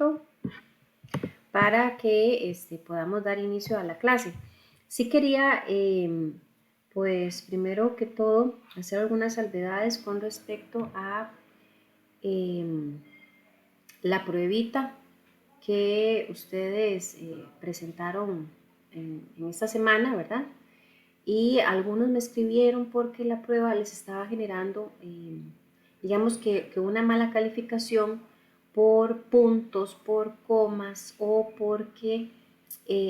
ratito para que podamos dar inicio a la clase. Sí quería, pues primero que todo, hacer algunas salvedades con respecto a la pruebita que ustedes presentaron en esta semana, ¿verdad? Y algunos me escribieron porque la prueba les estaba generando, digamos que una mala calificación por puntos, por comas o porque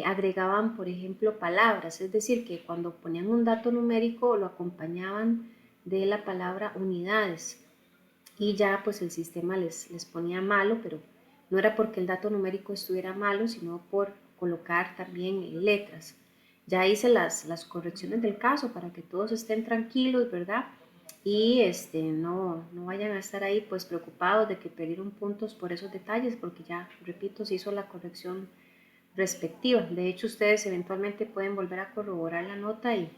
agregaban, por ejemplo, palabras, es decir, que cuando ponían un dato numérico lo acompañaban de la palabra unidades y ya pues el sistema les ponía malo, pero no era porque el dato numérico estuviera malo, sino por colocar también letras. Ya hice las correcciones del caso para que todos estén tranquilos, ¿verdad? Y no vayan a estar ahí pues preocupados de que perdieron puntos por esos detalles, porque ya, repito, se hizo la corrección respectiva. De hecho, ustedes eventualmente pueden volver a corroborar la nota y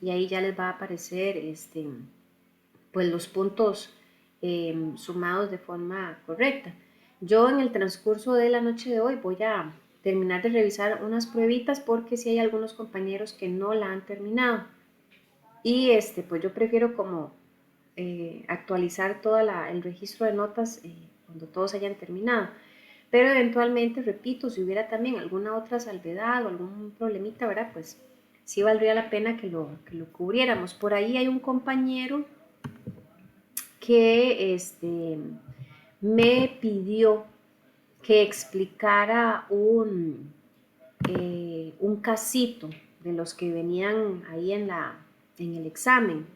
ahí ya les va a aparecer pues los puntos sumados de forma correcta. Yo en el transcurso de la noche de hoy voy a terminar de revisar unas pruebitas porque si hay algunos compañeros que no la han terminado y pues yo prefiero como actualizar todo el registro de notas cuando todos hayan terminado. Pero eventualmente, repito, si hubiera también alguna otra salvedad o algún problemita, ¿verdad? Pues sí valdría la pena que lo cubriéramos. Por ahí hay un compañero que me pidió que explicara un casito de los que venían ahí en el examen.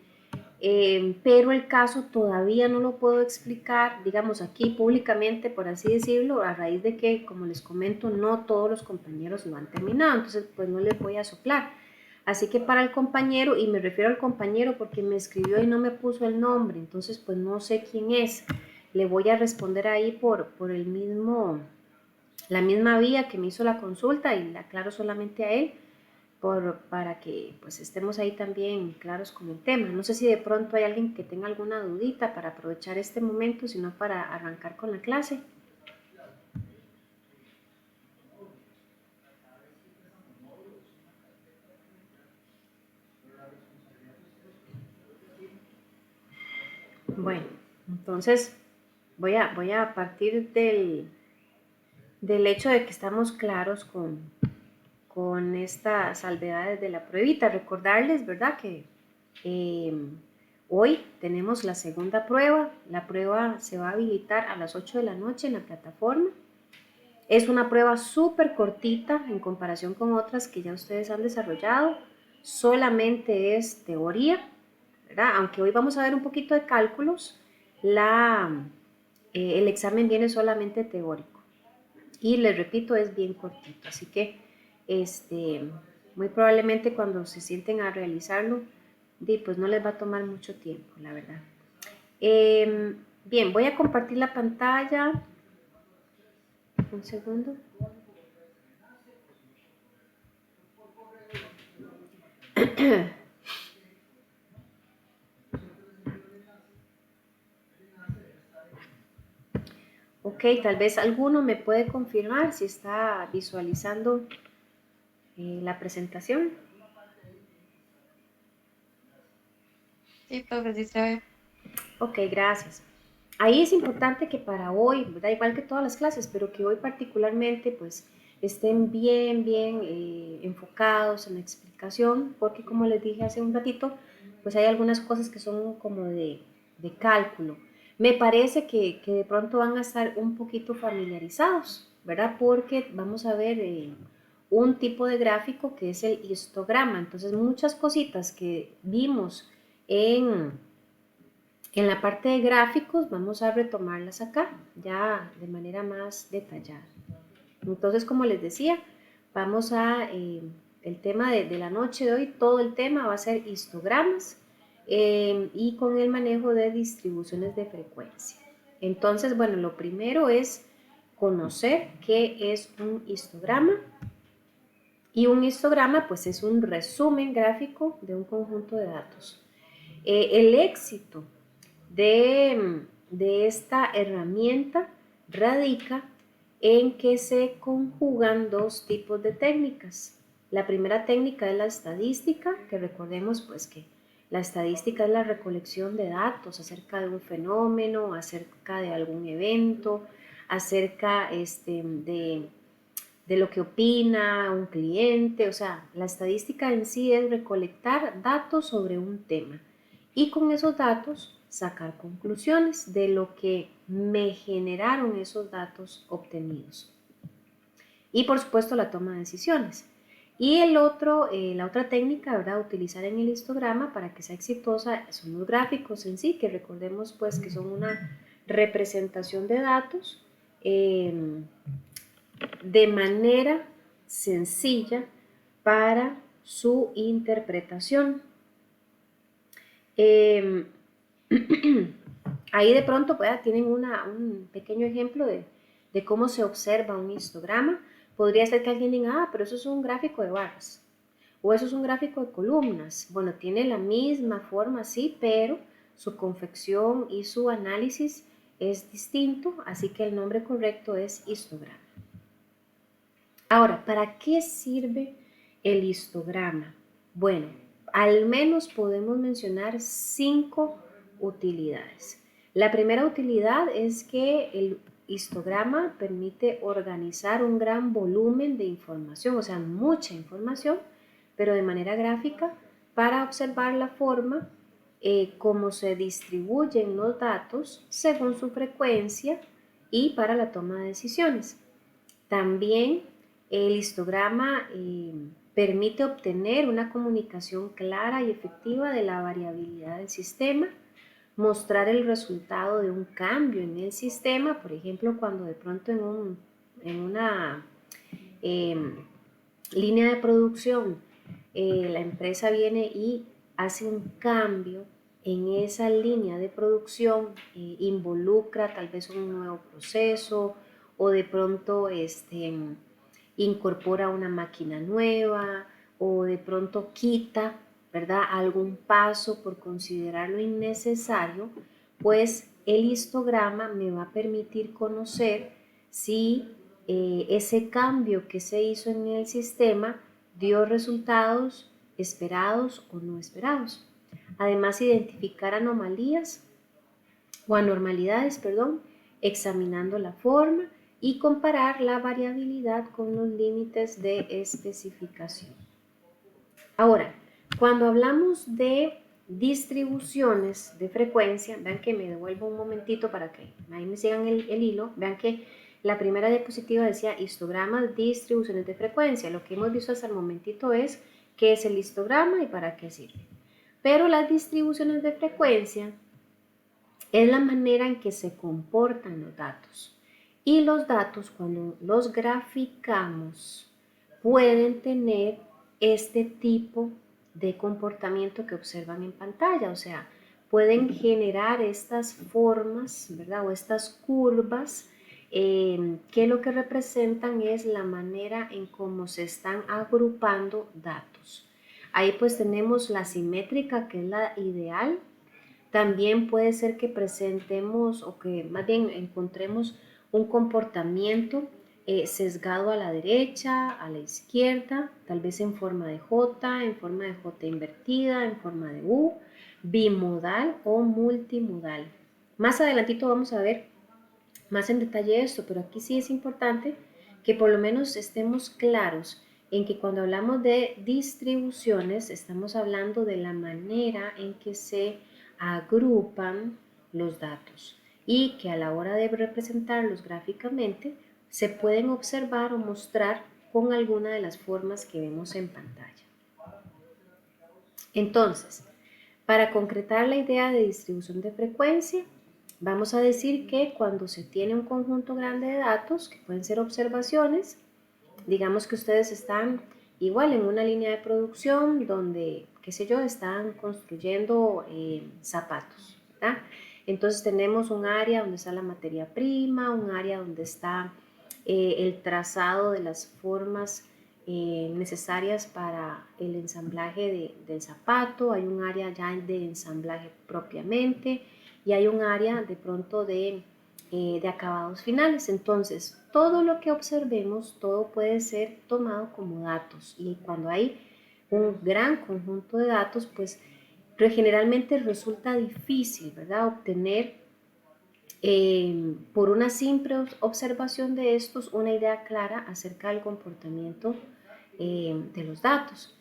Pero el caso todavía no lo puedo explicar, digamos, aquí públicamente, por así decirlo, a raíz de que, como les comento, no todos los compañeros lo han terminado, entonces pues no les voy a soplar. Así que para el compañero, y me refiero al compañero porque me escribió y no me puso el nombre, entonces pues no sé quién es, le voy a responder ahí por la misma vía que me hizo la consulta y le aclaro solamente a él para que pues estemos ahí también claros con el tema. No sé si de pronto hay alguien que tenga alguna dudita para aprovechar este momento, sino para arrancar con la clase. Bueno, entonces voy a partir del hecho de que estamos claros con estas salvedades de la pruebita. Recordarles, ¿verdad? Que hoy tenemos la segunda prueba. La prueba se va a habilitar a las 8 de la noche en la plataforma. Es una prueba súper cortita en comparación con otras que ya ustedes han desarrollado. Solamente es teoría, ¿verdad? Aunque hoy vamos a ver un poquito de cálculos, el examen viene solamente teórico. Y les repito, es bien cortito. Así que muy probablemente cuando se sienten a realizarlo, pues no les va a tomar mucho tiempo, la verdad. Bien, voy a compartir la pantalla. Un segundo. Ok, tal vez alguno me puede confirmar si está visualizando la presentación. Sí, profe, sí se ve. Ok, gracias. Ahí es importante que para hoy, da igual que todas las clases, pero que hoy particularmente pues estén bien enfocados en la explicación, porque como les dije hace un ratito, pues hay algunas cosas que son como de cálculo. Me parece que de pronto van a estar un poquito familiarizados, ¿verdad? Porque vamos a ver un tipo de gráfico que es el histograma. Entonces muchas cositas que vimos en la parte de gráficos vamos a retomarlas acá, ya de manera más detallada. Entonces, como les decía, vamos a, el tema de la noche de hoy, todo el tema va a ser histogramas y con el manejo de distribuciones de frecuencia. Entonces, bueno, lo primero es conocer qué es un histograma. Y un histograma, pues es un resumen gráfico de un conjunto de datos. El éxito de esta herramienta radica en que se conjugan dos tipos de técnicas. La primera técnica es la estadística, que recordemos pues que la estadística es la recolección de datos acerca de un fenómeno, acerca de algún evento, acerca de lo que opina un cliente. O sea, la estadística en sí es recolectar datos sobre un tema y con esos datos sacar conclusiones de lo que me generaron esos datos obtenidos. Y por supuesto la toma de decisiones. Y la otra técnica, ¿verdad?, utilizar en el histograma para que sea exitosa son los gráficos en sí, que recordemos pues que son una representación de datos de manera sencilla para su interpretación. Eh, Ahí de pronto pues, tienen un pequeño ejemplo de cómo se observa un histograma. Podría ser que alguien diga, pero eso es un gráfico de barras, o eso es un gráfico de columnas. Bueno, tiene la misma forma, sí, pero su confección y su análisis es distinto, así que el nombre correcto es histograma. Ahora, ¿para qué sirve el histograma? Bueno, al menos podemos mencionar 5 utilidades. La primera utilidad es que el histograma permite organizar un gran volumen de información, o sea, mucha información, pero de manera gráfica, para observar la forma cómo se distribuyen los datos según su frecuencia y para la toma de decisiones. También el histograma permite obtener una comunicación clara y efectiva de la variabilidad del sistema, mostrar el resultado de un cambio en el sistema, por ejemplo, cuando de pronto en una línea de producción la empresa viene y hace un cambio en esa línea de producción, involucra tal vez un nuevo proceso o de pronto incorpora una máquina nueva o de pronto quita, ¿verdad?, algún paso por considerarlo innecesario, pues el histograma me va a permitir conocer si ese cambio que se hizo en el sistema dio resultados esperados o no esperados. Además, identificar anomalías o anormalidades, examinando la forma y comparar la variabilidad con los límites de especificación. Ahora, cuando hablamos de distribuciones de frecuencia, vean que me devuelvo un momentito para que ahí me sigan el hilo, vean que la primera diapositiva decía histogramas, distribuciones de frecuencia. Lo que hemos visto hasta el momentito es qué es el histograma y para qué sirve. Pero las distribuciones de frecuencia es la manera en que se comportan los datos. Y los datos, cuando los graficamos, pueden tener este tipo de comportamiento que observan en pantalla. O sea, pueden generar estas formas, ¿verdad?, o estas curvas que lo que representan es la manera en cómo se están agrupando datos. Ahí pues tenemos la simétrica, que es la ideal. También puede ser que presentemos o que más bien encontremos un comportamiento sesgado a la derecha, a la izquierda, tal vez en forma de J, en forma de J invertida, en forma de U, bimodal o multimodal. Más adelantito vamos a ver más en detalle esto, pero aquí sí es importante que por lo menos estemos claros en que cuando hablamos de distribuciones estamos hablando de la manera en que se agrupan los datos y que a la hora de representarlos gráficamente se pueden observar o mostrar con alguna de las formas que vemos en pantalla. Entonces, para concretar la idea de distribución de frecuencia, vamos a decir que cuando se tiene un conjunto grande de datos, que pueden ser observaciones, digamos que ustedes están igual en una línea de producción donde, qué sé yo, están construyendo zapatos, ¿verdad? Entonces tenemos un área donde está la materia prima, un área donde está el trazado de las formas necesarias para el ensamblaje del zapato, hay un área ya de ensamblaje propiamente y hay un área de pronto de de acabados finales. Entonces, todo lo que observemos, todo puede ser tomado como datos. Y cuando hay un gran conjunto de datos, pues generalmente resulta difícil, ¿verdad?, obtener por una simple observación de estos una idea clara acerca del comportamiento de los datos.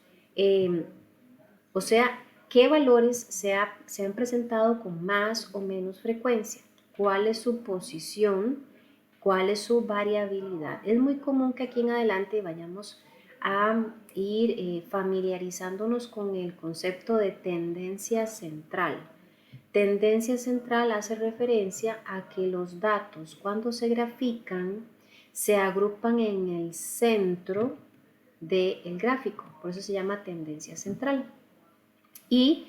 O sea, qué valores se han presentado con más o menos frecuencia, cuál es su posición, cuál es su variabilidad. Es muy común que aquí en adelante vayamos a ir familiarizándonos con el concepto de tendencia central. Tendencia central hace referencia a que los datos, cuando se grafican, se agrupan en el centro del gráfico, por eso se llama tendencia central. Y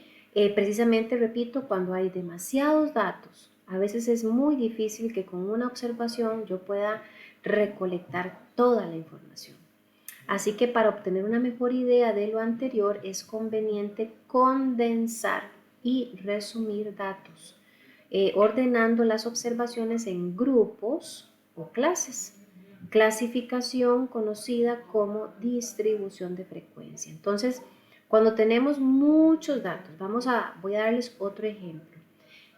precisamente, repito, cuando hay demasiados datos, a veces es muy difícil que con una observación yo pueda recolectar toda la información. Así que para obtener una mejor idea de lo anterior es conveniente condensar y resumir datos, ordenando las observaciones en grupos o clases. Clasificación conocida como distribución de frecuencia. Entonces, cuando tenemos muchos datos, voy a darles otro ejemplo.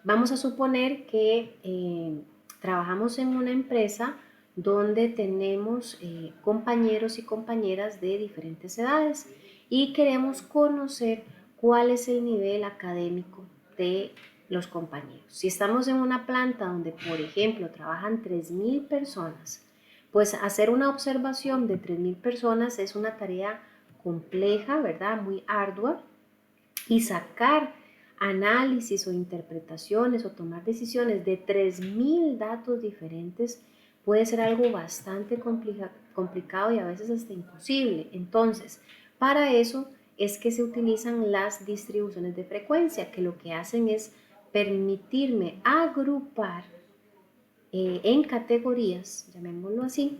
Vamos a suponer que trabajamos en una empresa donde tenemos compañeros y compañeras de diferentes edades y queremos conocer cuál es el nivel académico de los compañeros. Si estamos en una planta donde, por ejemplo, trabajan 3.000 personas, pues hacer una observación de 3.000 personas es una tarea compleja, ¿verdad? Muy ardua, y sacar análisis o interpretaciones o tomar decisiones de 3.000 datos diferentes puede ser algo bastante complicado y a veces hasta imposible. Entonces, para eso es que se utilizan las distribuciones de frecuencia, que lo que hacen es permitirme agrupar en categorías, llamémoslo así,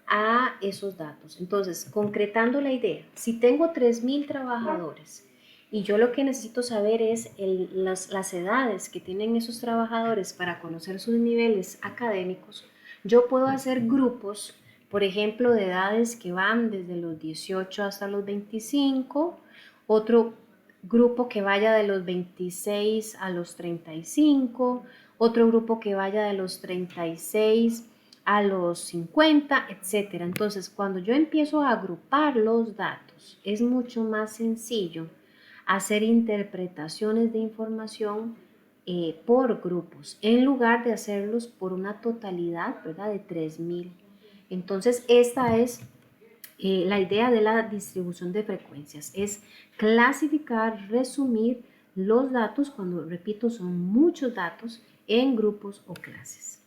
a esos datos. Entonces, concretando la idea, si tengo 3.000 trabajadores y yo lo que necesito saber es las edades que tienen esos trabajadores para conocer sus niveles académicos, yo puedo hacer grupos, por ejemplo, de edades que van desde los 18 hasta los 25, otro grupo que vaya de los 26 a los 35, otro grupo que vaya de los 36 a los 50, etcétera. Entonces, cuando yo empiezo a agrupar los datos, es mucho más sencillo hacer interpretaciones de información por grupos, en lugar de hacerlos por una totalidad, ¿verdad?, de 3.000. Entonces, esta es la idea de la distribución de frecuencias, es clasificar, resumir los datos, cuando repito son muchos datos, en grupos o clases.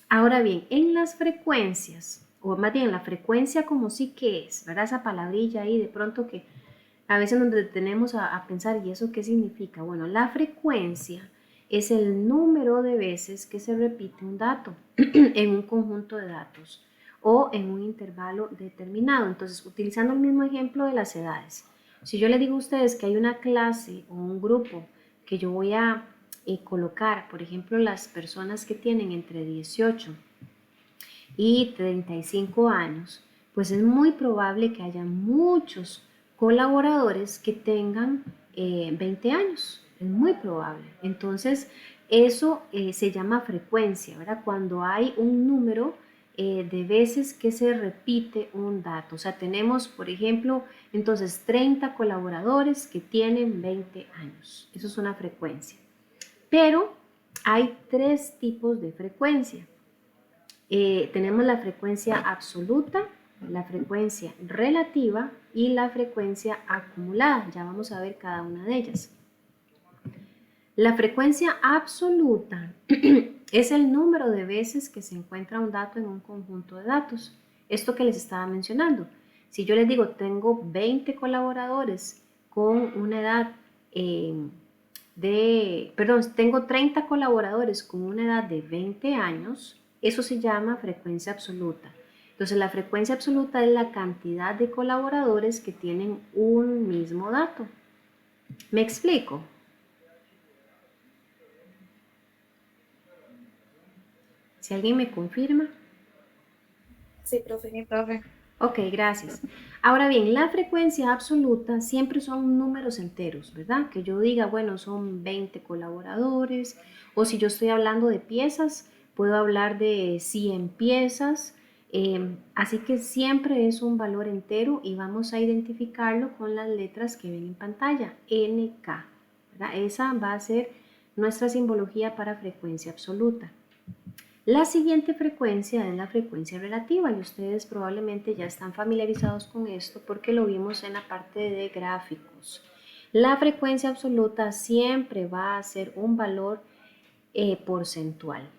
Ahora bien, en las frecuencias, o más bien la frecuencia como sí que es, ¿verdad? Esa palabrilla ahí de pronto que a veces nos detenemos a pensar, ¿y eso qué significa? Bueno, la frecuencia es el número de veces que se repite un dato en un conjunto de datos o en un intervalo determinado. Entonces, utilizando el mismo ejemplo de las edades, si yo les digo a ustedes que hay una clase o un grupo que yo voy a colocar, por ejemplo, las personas que tienen entre 18 y 35 años, pues es muy probable que haya muchos colaboradores que tengan 20 años, es muy probable. Entonces, eso se llama frecuencia, ¿verdad? Cuando hay un número de veces que se repite un dato. O sea, tenemos, por ejemplo, entonces 30 colaboradores que tienen 20 años. Eso es una frecuencia. Pero hay tres tipos de frecuencia. Tenemos la frecuencia absoluta, la frecuencia relativa y la frecuencia acumulada. Ya vamos a ver cada una de ellas. La frecuencia absoluta es el número de veces que se encuentra un dato en un conjunto de datos. Esto que les estaba mencionando. Si yo les digo, tengo 20 colaboradores con una edad tengo 30 colaboradores con una edad de 20 años, eso se llama frecuencia absoluta. Entonces, la frecuencia absoluta es la cantidad de colaboradores que tienen un mismo dato. ¿Me explico? Si alguien me confirma. Sí, profe. Sí, profe. Ok, gracias. Ahora bien, la frecuencia absoluta siempre son números enteros, ¿verdad? Que yo diga, bueno, son 20 colaboradores, o si yo estoy hablando de piezas, puedo hablar de 100 piezas. Así que siempre es un valor entero y vamos a identificarlo con las letras que ven en pantalla, NK, ¿verdad? Esa va a ser nuestra simbología para frecuencia absoluta. La siguiente frecuencia es la frecuencia relativa y ustedes probablemente ya están familiarizados con esto porque lo vimos en la parte de gráficos. La frecuencia absoluta siempre va a ser un valor porcentual.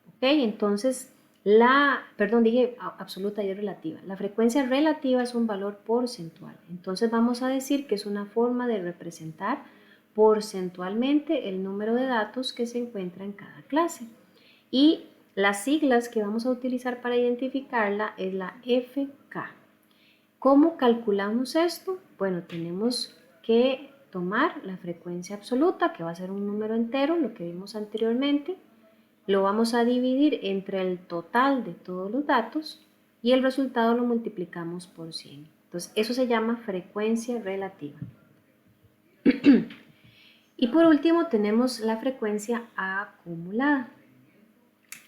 ¿Ok? Entonces, dije absoluta y relativa. La frecuencia relativa es un valor porcentual. Entonces vamos a decir que es una forma de representar porcentualmente el número de datos que se encuentra en cada clase. Y las siglas que vamos a utilizar para identificarla es la FK. ¿Cómo calculamos esto? Bueno, tenemos que tomar la frecuencia absoluta, que va a ser un número entero, lo que vimos anteriormente, lo vamos a dividir entre el total de todos los datos y el resultado lo multiplicamos por 100. Entonces, eso se llama frecuencia relativa. Y por último tenemos la frecuencia acumulada.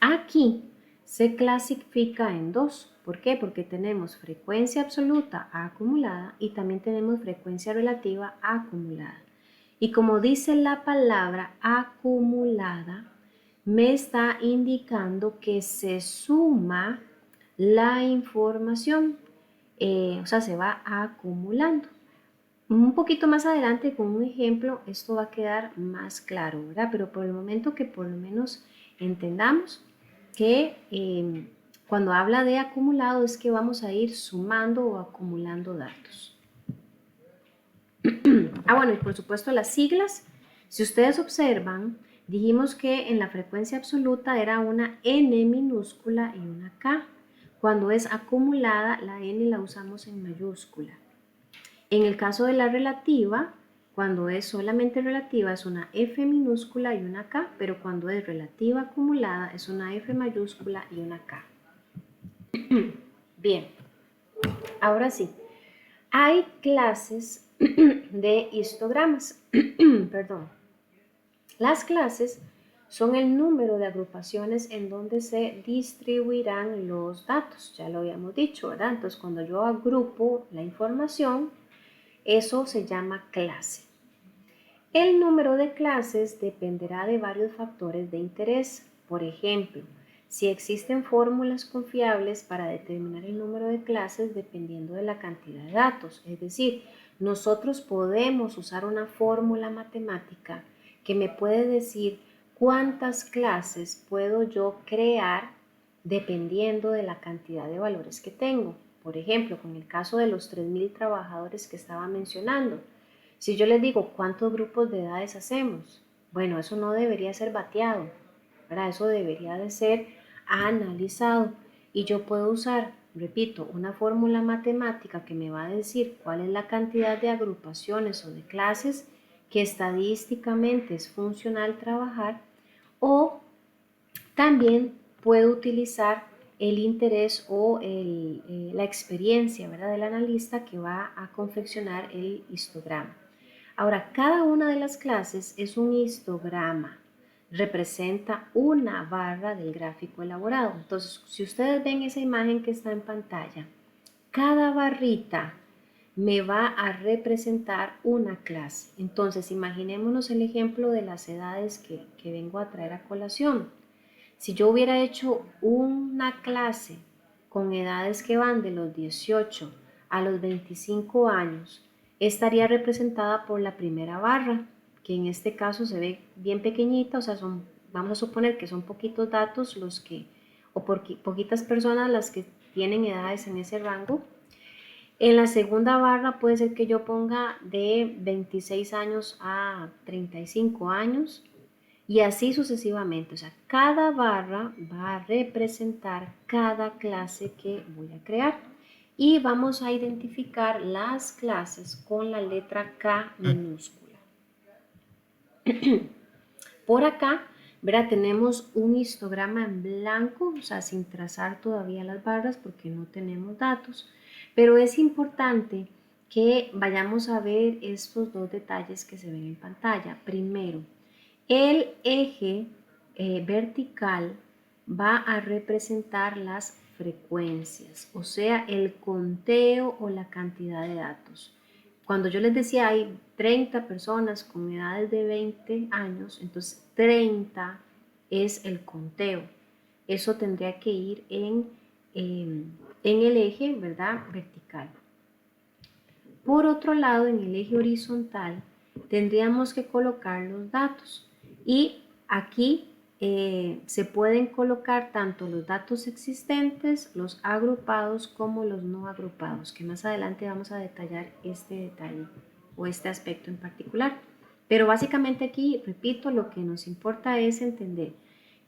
Aquí se clasifica en dos. ¿Por qué? Porque tenemos frecuencia absoluta acumulada y también tenemos frecuencia relativa acumulada. Y como dice la palabra acumulada, me está indicando que se suma la información, o sea, se va acumulando. Un poquito más adelante con un ejemplo esto va a quedar más claro, ¿verdad? Pero por el momento que por lo menos entendamos que cuando habla de acumulado es que vamos a ir sumando o acumulando datos. Bueno, y por supuesto las siglas, si ustedes observan, dijimos que en la frecuencia absoluta era una N minúscula y una K. Cuando es acumulada, la N la usamos en mayúscula. En el caso de la relativa, cuando es solamente relativa es una F minúscula y una K, pero cuando es relativa acumulada es una F mayúscula y una K. Bien, ahora sí, hay clases de histogramas. Perdón. Las clases son el número de agrupaciones en donde se distribuirán los datos, ya lo habíamos dicho, ¿verdad? Entonces, cuando yo agrupo la información, eso se llama clase. El número de clases dependerá de varios factores de interés. Por ejemplo, si existen fórmulas confiables para determinar el número de clases dependiendo de la cantidad de datos. Es decir, nosotros podemos usar una fórmula matemática que me puede decir cuántas clases puedo yo crear dependiendo de la cantidad de valores que tengo. Por ejemplo, con el caso de los 3.000 trabajadores que estaba mencionando. Si yo les digo cuántos grupos de edades hacemos, bueno, eso no debería ser bateado, ¿verdad? Eso debería de ser analizado y yo puedo usar, repito, una fórmula matemática que me va a decir cuál es la cantidad de agrupaciones o de clases que estadísticamente es funcional trabajar, o también puedo utilizar el interés o la experiencia, ¿verdad?, del analista que va a confeccionar el histograma. Ahora, cada una de las clases es un histograma, representa una barra del gráfico elaborado. Entonces, si ustedes ven esa imagen que está en pantalla, cada barrita me va a representar una clase. Entonces, imaginémonos el ejemplo de las edades que vengo a traer a colación. Si yo hubiera hecho una clase con edades que van de los 18 a los 25 años, estaría representada por la primera barra, que en este caso se ve bien pequeñita, o sea, vamos a suponer que son poquitos datos los que, o poquitas personas las que tienen edades en ese rango. En la segunda barra puede ser que yo ponga de 26 años a 35 años y así sucesivamente. O sea, cada barra va a representar cada clase que voy a crear y vamos a identificar las clases con la letra K minúscula. Por acá ¿verdad? Tenemos un histograma en blanco, o sea, sin trazar todavía las barras porque no tenemos datos, pero es importante que vayamos a ver estos dos detalles que se ven en pantalla. Primero, el eje vertical va a representar las frecuencias, o sea, el conteo o la cantidad de datos. Cuando yo les decía hay 30 personas con edades de 20 años, entonces 30 es el conteo. Eso tendría que ir en el eje, ¿verdad? Vertical. Por otro lado, en el eje horizontal tendríamos que colocar los datos y aquí se pueden colocar tanto los datos existentes, los agrupados como los no agrupados, que más adelante vamos a detallar este detalle o este aspecto en particular. Pero básicamente aquí, repito, lo que nos importa es entender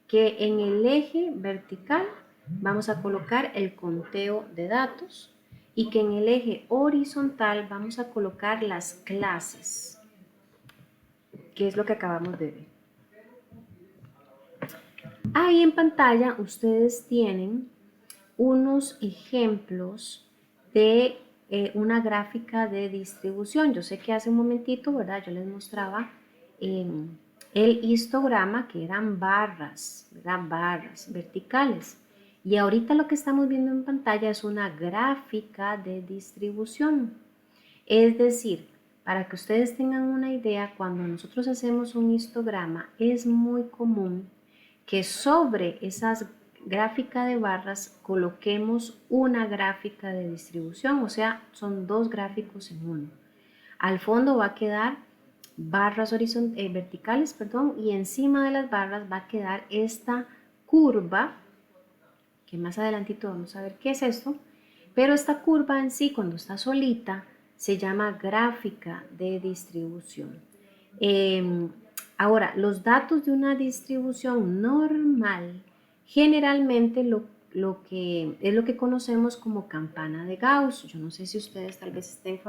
que en el eje vertical vamos a colocar el conteo de datos y que en el eje horizontal vamos a colocar las clases, que es lo que acabamos de ver. Ahí en pantalla ustedes tienen unos ejemplos de una gráfica de distribución. Yo sé que hace un momentito, ¿verdad? Yo les mostraba el histograma, que eran barras, ¿verdad? Barras verticales. Y ahorita lo que estamos viendo en pantalla es una gráfica de distribución. Es decir, para que ustedes tengan una idea, cuando nosotros hacemos un histograma, es muy común que sobre esas gráficas de barras coloquemos una gráfica de distribución, o sea, son dos gráficos en uno. Al fondo va a quedar barras verticales, perdón, y encima de las barras va a quedar esta curva, que más adelantito vamos a ver qué es esto, pero esta curva en sí, cuando está solita, se llama gráfica de distribución. Ahora, los datos de una distribución normal, generalmente lo que es lo que conocemos como campana de Gauss. Yo no sé si ustedes tal vez estén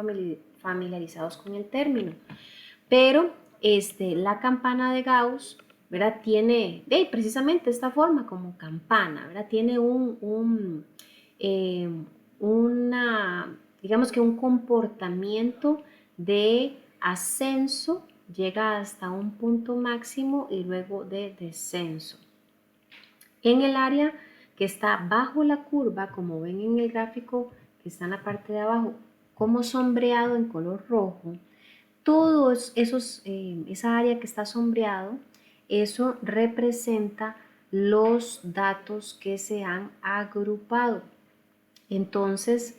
familiarizados con el término, pero la campana de Gauss, ¿verdad? Tiene precisamente esta forma como campana, ¿verdad? Tiene eh, digamos que un comportamiento de ascenso, llega hasta un punto máximo y luego de descenso. En el área que está bajo la curva, como ven en el gráfico que está en la parte de abajo, como sombreado en color rojo, esa área que está sombreado, eso representa los datos que se han agrupado. Entonces,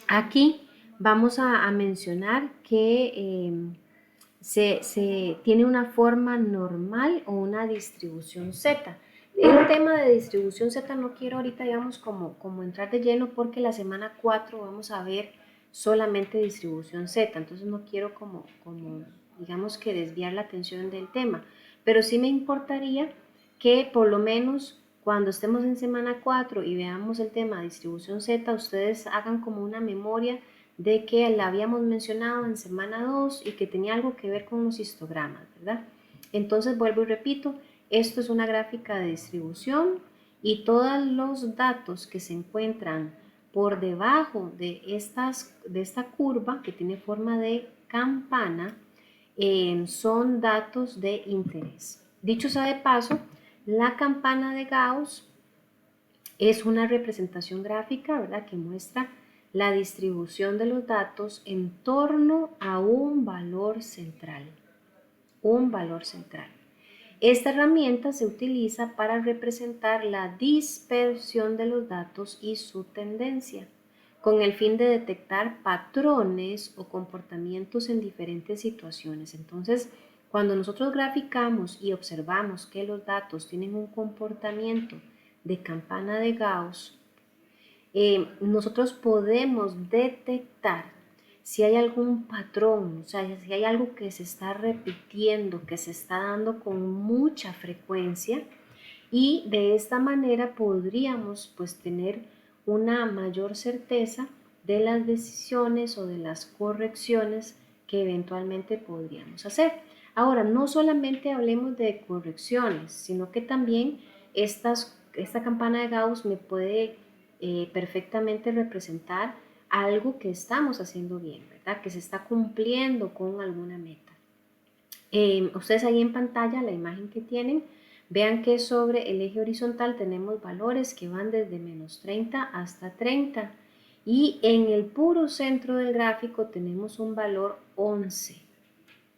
aquí vamos a mencionar que se tiene una forma normal o una distribución Z. El tema de distribución Z no quiero ahorita, digamos, como entrar de lleno porque la semana 4 vamos a ver solamente distribución Z, entonces no quiero como digamos que desviar la atención del tema, pero sí me importaría que por lo menos cuando estemos en semana 4 y veamos el tema de distribución Z, ustedes hagan como una memoria de que la habíamos mencionado en semana 2 y que tenía algo que ver con los histogramas, ¿verdad? Entonces vuelvo y repito, esto es una gráfica de distribución y todos los datos que se encuentran por debajo de esta curva que tiene forma de campana son datos de interés. Dicho sea de paso, la campana de Gauss es una representación gráfica, ¿verdad?, que muestra la distribución de los datos en torno a un valor central. Un valor central. Esta herramienta se utiliza para representar la dispersión de los datos y su tendencia, con el fin de detectar patrones o comportamientos en diferentes situaciones. Entonces, cuando nosotros graficamos y observamos que los datos tienen un comportamiento de campana de Gauss, nosotros podemos detectar si hay algún patrón, o sea, si hay algo que se está repitiendo, que se está dando con mucha frecuencia, y de esta manera podríamos pues tener una mayor certeza de las decisiones o de las correcciones que eventualmente podríamos hacer. Ahora, no solamente hablemos de correcciones, sino que también esta campana de Gauss me puede perfectamente representar algo que estamos haciendo bien, ¿verdad? Que se está cumpliendo con alguna meta. Ustedes ahí en pantalla, la imagen que tienen, vean que sobre el eje horizontal tenemos valores que van desde menos 30 hasta 30. Y en el puro centro del gráfico tenemos un valor 11,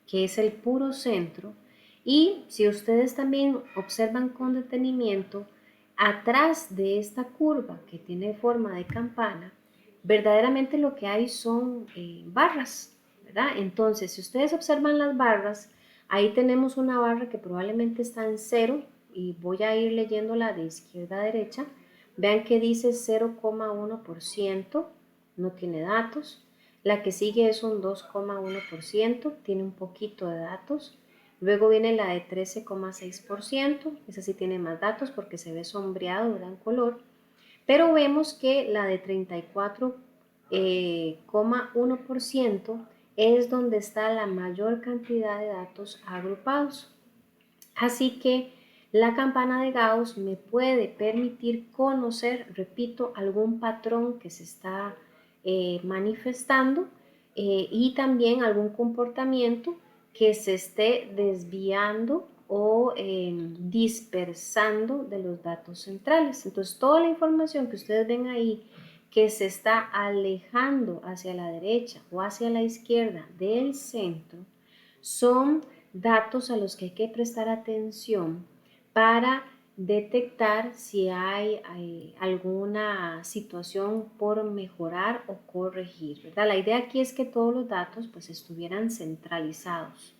que es el puro centro. Y si ustedes también observan con detenimiento, atrás de esta curva que tiene forma de campana, verdaderamente lo que hay son barras, ¿verdad? Entonces, si ustedes observan las barras, ahí tenemos una barra que probablemente está en 0 y voy a ir leyéndola de izquierda a derecha. Vean que dice 0,1%, no tiene datos. La que sigue es un 2,1%, tiene un poquito de datos. Luego viene la de 13,6%, esa sí tiene más datos porque se ve sombreado, ¿verdad? En color. Pero vemos que la de 34,1% es donde está la mayor cantidad de datos agrupados. Así que la campana de Gauss me puede permitir conocer, repito, algún patrón que se está manifestando y también algún comportamiento que se esté desviando o dispersando de los datos centrales. Entonces, toda la información que ustedes ven ahí que se está alejando hacia la derecha o hacia la izquierda del centro son datos a los que hay que prestar atención para detectar si hay alguna situación por mejorar o corregir, ¿verdad? La idea aquí es que todos los datos pues estuvieran centralizados.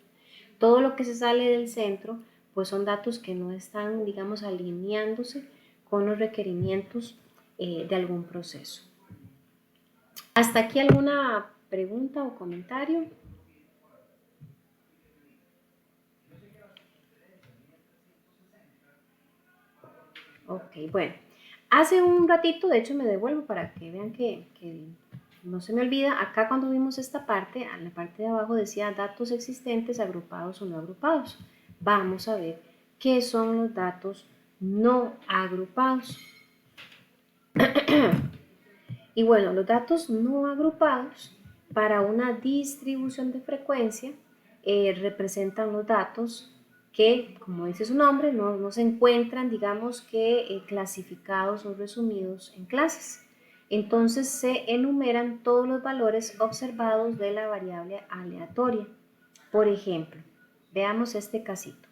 Todo lo que se sale del centro pues son datos que no están, digamos, alineándose con los requerimientos de algún proceso. ¿Hasta aquí alguna pregunta o comentario? Ok, bueno. Hace un ratito, de hecho me devuelvo para que vean que no se me olvida. Acá cuando vimos esta parte, en la parte de abajo decía datos existentes agrupados o no agrupados. Vamos a ver qué son los datos no agrupados. Y bueno, los datos no agrupados para una distribución de frecuencia representan los datos que, como dice su nombre, no se encuentran, digamos que clasificados o resumidos en clases. Entonces se enumeran todos los valores observados de la variable aleatoria. Por ejemplo, veamos este casito.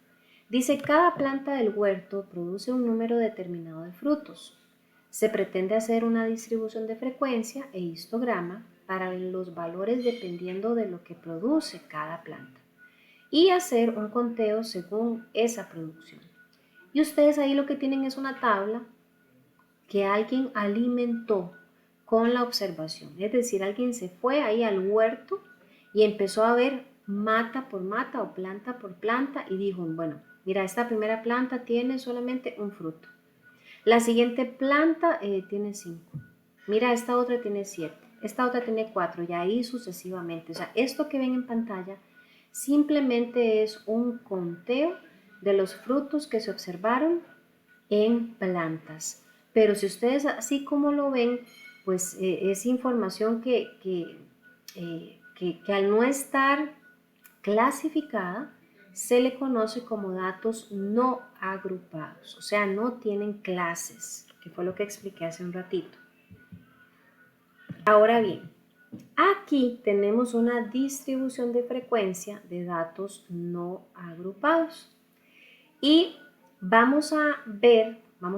Dice, cada planta del huerto produce un número determinado de frutos. Se pretende hacer una distribución de frecuencia e histograma para los valores dependiendo de lo que produce cada planta y hacer un conteo según esa producción. Y ustedes ahí lo que tienen es una tabla que alguien alimentó con la observación. Es decir, alguien se fue ahí al huerto y empezó a ver mata por mata o planta por planta y dijo, bueno, mira, esta primera planta tiene solamente un fruto. La siguiente planta tiene 5. Mira, esta otra tiene 7. Esta otra tiene 4 y ahí sucesivamente. O sea, esto que ven en pantalla simplemente es un conteo de los frutos que se observaron en plantas. Pero si ustedes así como lo ven, pues es información que al no estar clasificada, se le conoce como datos no agrupados, o sea, no tienen clases, que fue lo que expliqué hace un ratito. Ahora bien, aquí tenemos una distribución de frecuencia de datos no agrupados y vamos a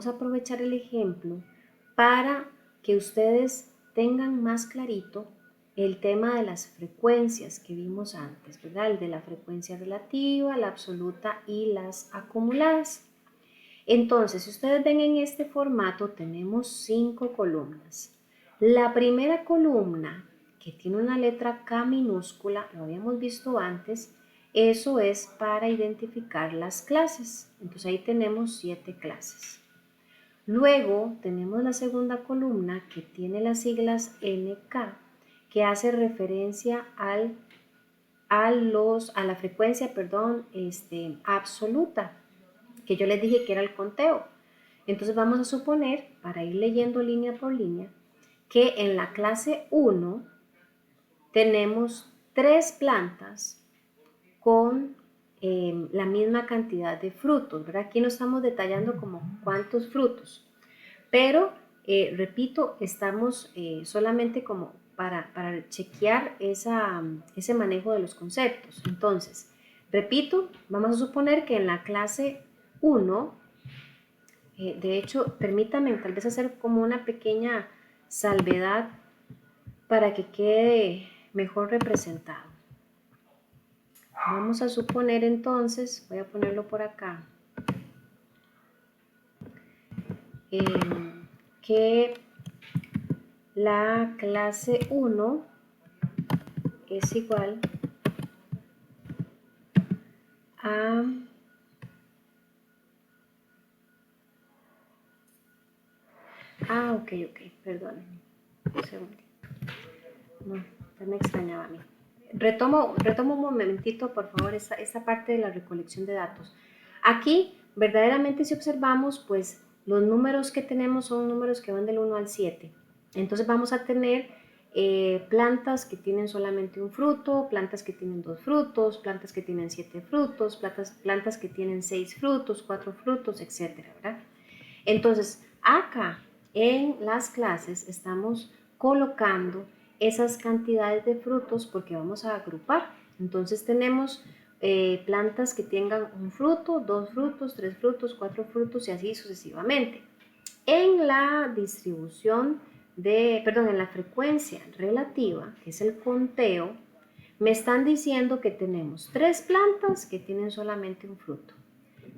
aprovechar el ejemplo para que ustedes tengan más clarito el tema de las frecuencias que vimos antes, ¿verdad? El de la frecuencia relativa, la absoluta y las acumuladas. Entonces, si ustedes ven en este formato, tenemos 5 columnas. La primera columna, que tiene una letra K minúscula, lo habíamos visto antes, eso es para identificar las clases. Entonces ahí tenemos 7 clases. Luego tenemos la segunda columna que tiene las siglas NK, que hace referencia al a la frecuencia, perdón, absoluta, que yo les dije que era el conteo. Entonces vamos a suponer, para ir leyendo línea por línea, que en la clase 1 tenemos 3 plantas con la misma cantidad de frutos, ¿verdad? Aquí no estamos detallando como cuántos frutos, pero repito, estamos solamente como para chequear ese manejo de los conceptos. Entonces, repito, vamos a suponer que en la clase 1, de hecho, permítanme tal vez hacer como una pequeña salvedad para que quede mejor representado. Vamos a suponer entonces, voy a ponerlo por acá, que la clase 1 es igual a ok, perdónenme, un segundo. No, ya me extrañaba a mí. Retomo un momentito, por favor, esta parte de la recolección de datos. Aquí, verdaderamente, si observamos, pues los números que tenemos son números que van del 1 al 7. Entonces vamos a tener plantas que tienen solamente un fruto, plantas que tienen 2 frutos, plantas que tienen 7 frutos, plantas que tienen 6 frutos, 4 frutos, etcétera, ¿verdad? Entonces, acá en las clases estamos colocando esas cantidades de frutos porque vamos a agrupar. Entonces tenemos plantas que tengan un fruto, 2 frutos, 3 frutos, 4 frutos y así sucesivamente. En la distribución en la frecuencia relativa, que es el conteo, me están diciendo que tenemos 3 plantas que tienen solamente un fruto,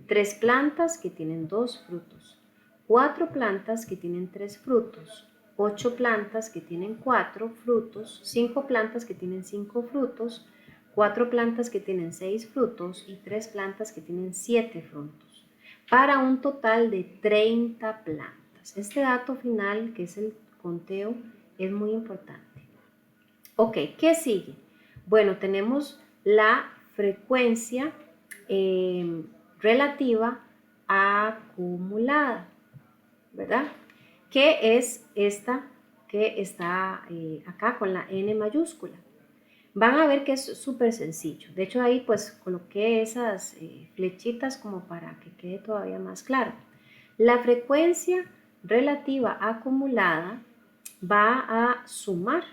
3 plantas que tienen 2 frutos, 4 plantas que tienen 3 frutos, 8 plantas que tienen 4 frutos, 5 plantas que tienen 5 frutos, 4 plantas que tienen 6 frutos y 3 plantas que tienen 7 frutos, para un total de 30 plantas. Este dato final, que es el conteo, es muy importante. Ok, ¿qué sigue? Bueno, tenemos la frecuencia relativa acumulada, ¿verdad? Que es esta que está acá con la N mayúscula. Van a ver que es súper sencillo. De hecho, ahí pues coloqué esas flechitas como para que quede todavía más claro. La frecuencia relativa acumulada va a sumar.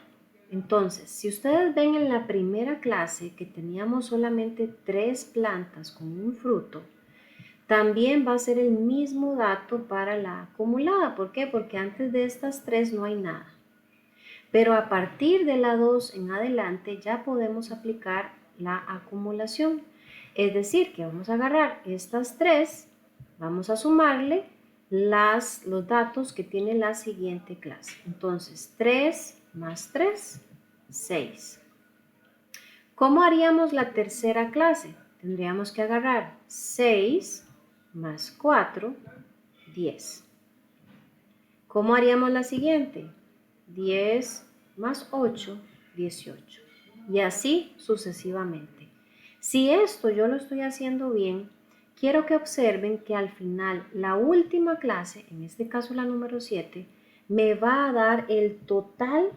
Entonces, si ustedes ven en la primera clase que teníamos solamente 3 plantas con un fruto, también va a ser el mismo dato para la acumulada. ¿Por qué? Porque antes de estas 3 no hay nada. Pero a partir de la 2 en adelante ya podemos aplicar la acumulación. Es decir, que vamos a agarrar estas 3, vamos a sumarle los datos que tiene la siguiente clase. Entonces, 3 más 3, 6. ¿Cómo haríamos la tercera clase? Tendríamos que agarrar 6 más 4, 10. ¿Cómo haríamos la siguiente? 10 más 8, 18. Y así sucesivamente. Si esto yo lo estoy haciendo bien, quiero que observen que al final la última clase, en este caso la número 7, me va a dar el total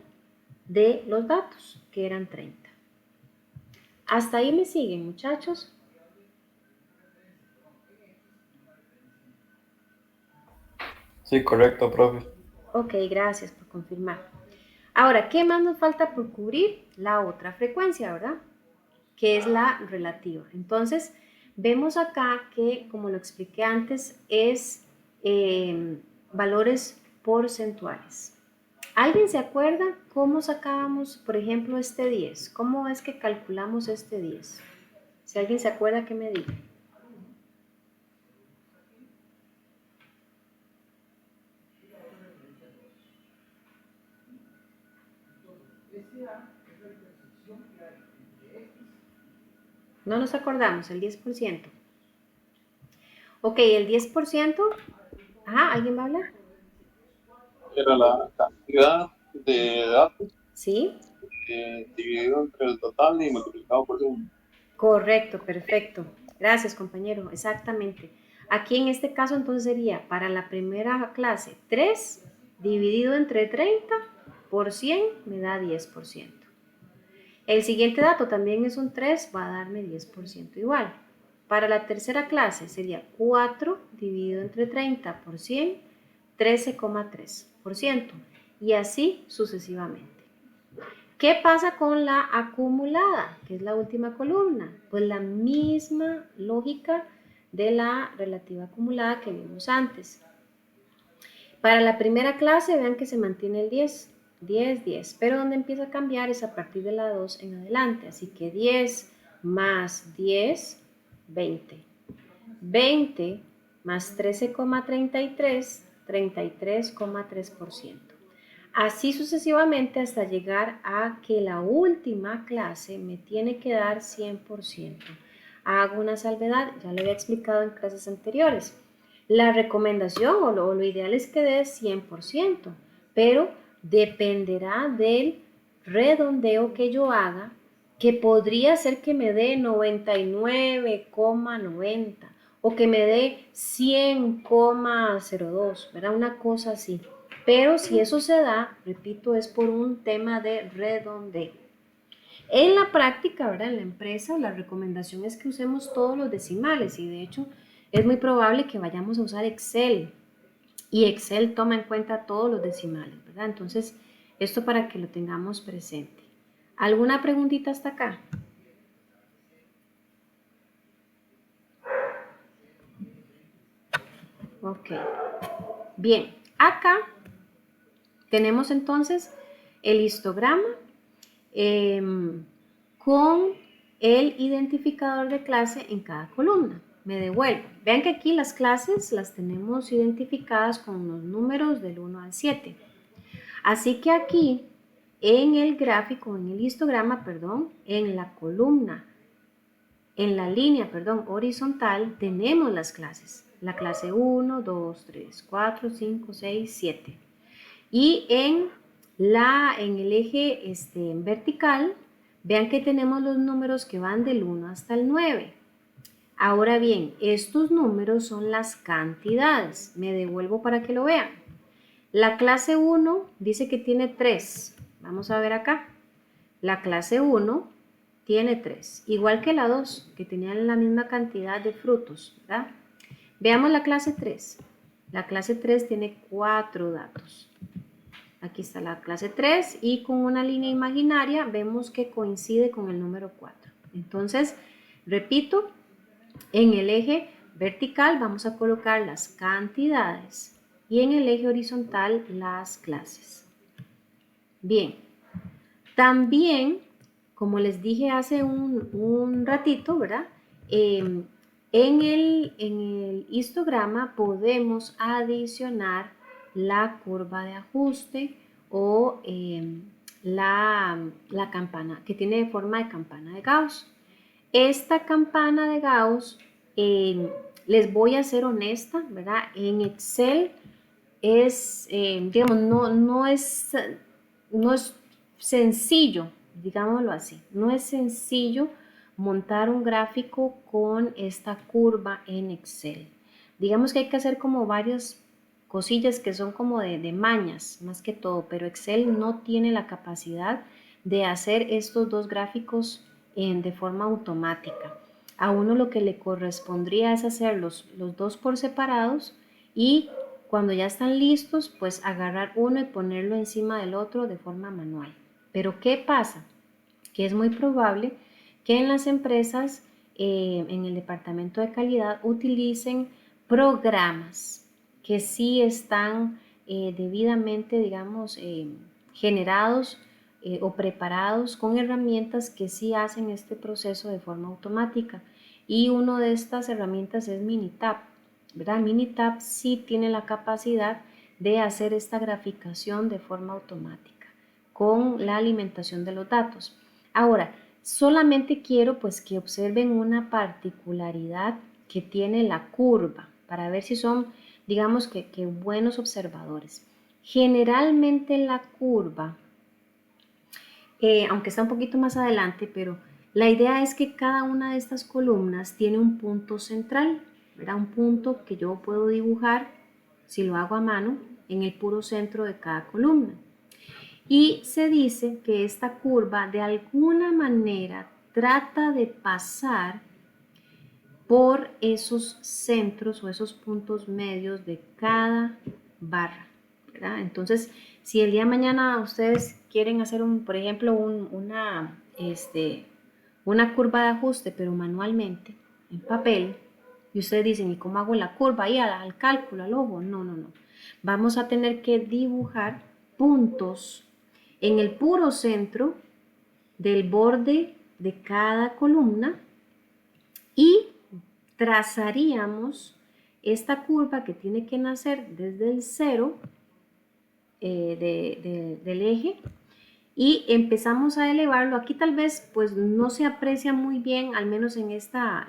de los datos, que eran 30. ¿Hasta ahí me siguen, muchachos? Sí, correcto, profe. Ok, gracias por confirmar. Ahora, ¿qué más nos falta por cubrir? La otra frecuencia, ¿verdad? Que es la relativa. Entonces, vemos acá que, como lo expliqué antes, es valores porcentuales. ¿Alguien se acuerda cómo sacábamos, por ejemplo, este 10? ¿Cómo es que calculamos este 10? Si alguien se acuerda, que me diga. No nos acordamos, el 10%. Ok, el 10%. Ajá, ¿alguien va a hablar? Era la cantidad de datos Sí. dividido entre el total y multiplicado por 100. Correcto, perfecto. Gracias, compañero. Exactamente. Aquí en este caso entonces sería para la primera clase 3 dividido entre 30 por 100 me da 10%. El siguiente dato también es un 3, va a darme 10% igual. Para la tercera clase sería 4 dividido entre 30 por 100, 13,3%. Y así sucesivamente. ¿Qué pasa con la acumulada, que es la última columna? Pues la misma lógica de la relativa acumulada que vimos antes. Para la primera clase, vean que se mantiene el 10, 10, 10, pero donde empieza a cambiar es a partir de la 2 en adelante, así que 10 más 10, 20. 20 más 13,33, 33,3%. Así sucesivamente hasta llegar a que la última clase me tiene que dar 100%. Hago una salvedad, ya lo había explicado en clases anteriores. La recomendación o lo ideal es que dé 100%, pero dependerá del redondeo que yo haga, que podría ser que me dé 99,90 o que me dé 100,02, ¿verdad? Una cosa así. Pero si eso se da, repito, es por un tema de redondeo. En la práctica, ¿verdad? En la empresa, la recomendación es que usemos todos los decimales y de hecho es muy probable que vayamos a usar Excel y Excel toma en cuenta todos los decimales, ¿verdad? Entonces, esto para que lo tengamos presente. ¿Alguna preguntita hasta acá? Ok. Bien, acá tenemos entonces el histograma con el identificador de clase en cada columna. Me devuelvo. Vean que aquí las clases las tenemos identificadas con los números del 1 al 7. Así que aquí en el gráfico, en el histograma, perdón, en la columna, en la línea, perdón, horizontal, tenemos las clases. La clase 1, 2, 3, 4, 5, 6, 7. Y en el eje vertical, vean que tenemos los números que van del 1 hasta el 9. Ahora bien, estos números son las cantidades. Me devuelvo para que lo vean. La clase 1 dice que tiene 3. Vamos a ver acá. La clase 1 tiene 3, igual que la 2, que tenían la misma cantidad de frutos, ¿verdad? Veamos la clase 3. La clase 3 tiene 4 datos. Aquí está la clase 3 y con una línea imaginaria vemos que coincide con el número 4. Entonces, repito, en el eje vertical vamos a colocar las cantidades y en el eje horizontal las clases. Bien, también, como les dije hace un ratito, ¿verdad? En el histograma podemos adicionar la curva de ajuste o la campana, que tiene forma de campana de Gauss. Esta campana de Gauss, les voy a ser honesta, ¿verdad? En Excel es, digamos, no es sencillo, digámoslo así, no es sencillo montar un gráfico con esta curva en Excel. Digamos que hay que hacer como varias cosillas que son como de mañas, más que todo, pero Excel no tiene la capacidad de hacer estos dos gráficos de forma automática. A uno lo que le correspondría es hacer los dos por separados y cuando ya están listos, pues agarrar uno y ponerlo encima del otro de forma manual. Pero ¿qué pasa? Que es muy probable que en las empresas, en el departamento de calidad, utilicen programas que sí están debidamente, digamos, generados o preparados con herramientas que sí hacen este proceso de forma automática. Y una de estas herramientas es Minitab, ¿verdad? Minitab sí tiene la capacidad de hacer esta graficación de forma automática con la alimentación de los datos. Ahora, solamente quiero pues que observen una particularidad que tiene la curva para ver si son, digamos que buenos observadores. Generalmente la curva aunque está un poquito más adelante, pero la idea es que cada una de estas columnas tiene un punto central, ¿verdad? Un punto que yo puedo dibujar, si lo hago a mano, en el puro centro de cada columna. Y se dice que esta curva de alguna manera trata de pasar por esos centros o esos puntos medios de cada barra, ¿verdad? Entonces, si el día de mañana ustedes quieren hacer, por ejemplo, una curva de ajuste, pero manualmente, en papel, y ustedes dicen, ¿y cómo hago la curva? Ahí al cálculo, al ojo. No, no, no. Vamos a tener que dibujar puntos en el puro centro del borde de cada columna y trazaríamos esta curva que tiene que nacer desde el cero del eje y empezamos a elevarlo. Aquí tal vez pues no se aprecia muy bien, al menos en esta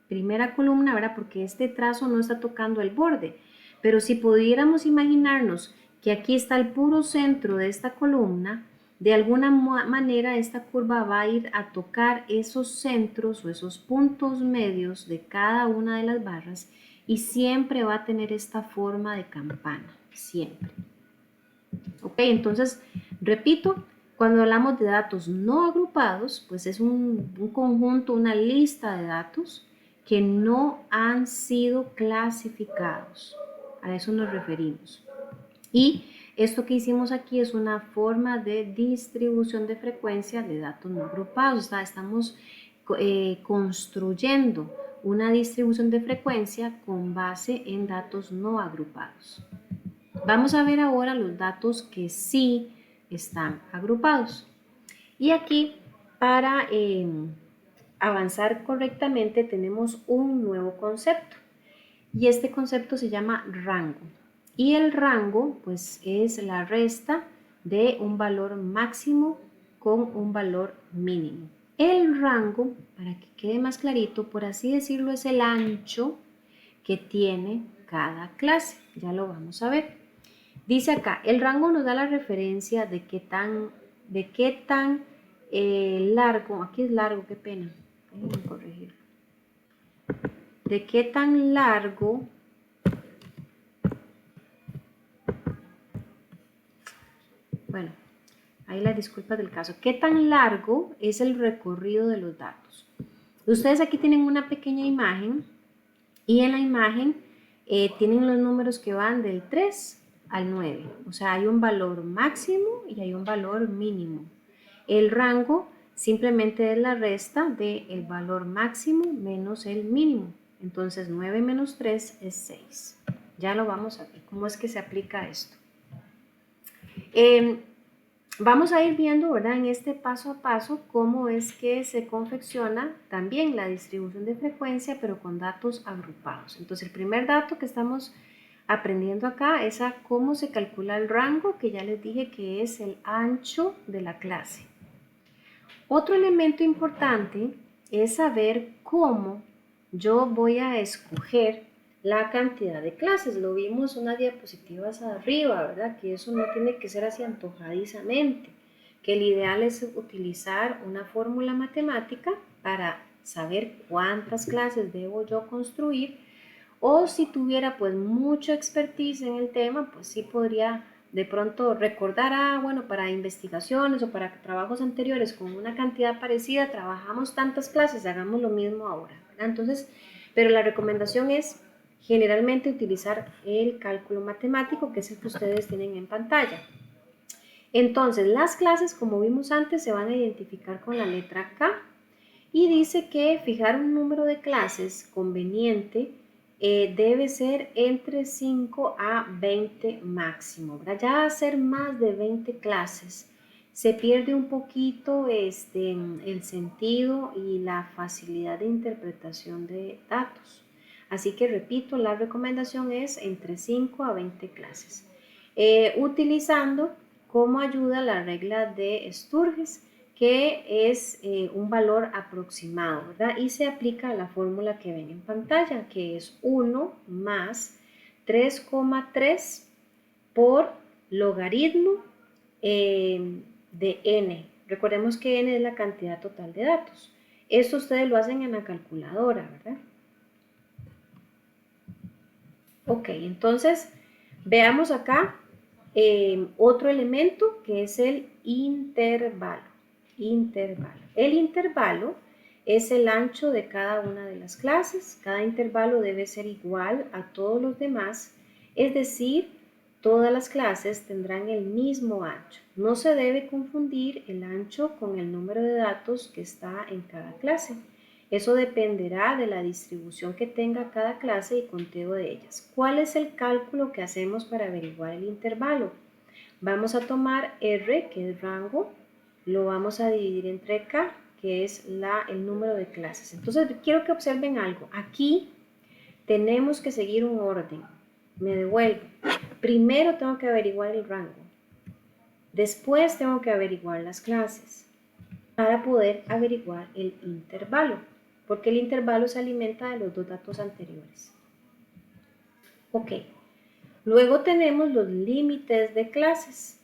primera columna, ¿verdad? Porque este trazo no está tocando el borde, pero si pudiéramos imaginarnos que aquí está el puro centro de esta columna, de alguna manera esta curva va a ir a tocar esos centros o esos puntos medios de cada una de las barras y siempre va a tener esta forma de campana, siempre. Ok, entonces, repito, cuando hablamos de datos no agrupados, pues es un conjunto, una lista de datos que no han sido clasificados. A eso nos referimos. Y esto que hicimos aquí es una forma de distribución de frecuencia de datos no agrupados. Estamos construyendo una distribución de frecuencia con base en datos no agrupados. Vamos a ver ahora los datos que sí están agrupados. Y aquí, para avanzar correctamente, tenemos un nuevo concepto. Y este concepto se llama rango. Y el rango, pues, es la resta de un valor máximo con un valor mínimo. El rango, para que quede más clarito, por así decirlo, es el ancho que tiene cada clase. Ya lo vamos a ver. Dice acá, el rango nos da la referencia de qué tan largo, aquí es largo, qué pena, déjenme corregir, de qué tan largo bueno, ahí las disculpas del caso, qué tan largo es el recorrido de los datos. Ustedes aquí tienen una pequeña imagen y en la imagen tienen los números que van del 3 al 9, o sea, hay un valor máximo y hay un valor mínimo. El rango simplemente es la resta del valor máximo menos el mínimo. Entonces 9 menos 3 es 6. Ya lo vamos a ver. ¿Cómo es que se aplica esto? Vamos a ir viendo, ¿verdad? En este paso a paso cómo es que se confecciona también la distribución de frecuencia, pero con datos agrupados. Entonces el primer dato que estamos aprendiendo acá es a cómo se calcula el rango, que ya les dije que es el ancho de la clase. Otro elemento importante es saber cómo yo voy a escoger la cantidad de clases. Lo vimos unas diapositivas arriba, ¿verdad? Que eso no tiene que ser así antojadizamente, que el ideal es utilizar una fórmula matemática para saber cuántas clases debo yo construir, o si tuviera pues mucha expertise en el tema, pues sí podría de pronto recordar, bueno, para investigaciones o para trabajos anteriores con una cantidad parecida, trabajamos tantas clases, hagamos lo mismo ahora, ¿verdad? Entonces, pero la recomendación es generalmente utilizar el cálculo matemático, que es el que ustedes tienen en pantalla. Entonces, las clases, como vimos antes, se van a identificar con la letra K y dice que fijar un número de clases conveniente debe ser entre 5 a 20 máximo, ¿verdad? Ya hacer más de 20 clases se pierde un poquito el sentido y la facilidad de interpretación de datos. Así que repito, la recomendación es entre 5 a 20 clases. Utilizando como ayuda la regla de Sturges, que es un valor aproximado, ¿verdad? Y se aplica a la fórmula que ven en pantalla, que es 1 más 3,3 por logaritmo de n, Recordemos que n es la cantidad total de datos. Esto ustedes lo hacen en la calculadora, ¿verdad? Ok, entonces veamos acá otro elemento que es el intervalo. El intervalo es el ancho de cada una de las clases. Cada intervalo debe ser igual a todos los demás, es decir, todas las clases tendrán el mismo ancho. No se debe confundir el ancho con el número de datos que está en cada clase. Eso dependerá de la distribución que tenga cada clase y conteo de ellas. ¿Cuál es el cálculo que hacemos para averiguar el intervalo? Vamos a tomar R, que es rango, lo vamos a dividir entre K, que es el número de clases. Entonces, quiero que observen algo. Aquí tenemos que seguir un orden. Me devuelvo. Primero tengo que averiguar el rango. Después tengo que averiguar las clases para poder averiguar el intervalo, porque el intervalo se alimenta de los dos datos anteriores. Ok. Luego tenemos los límites de clases.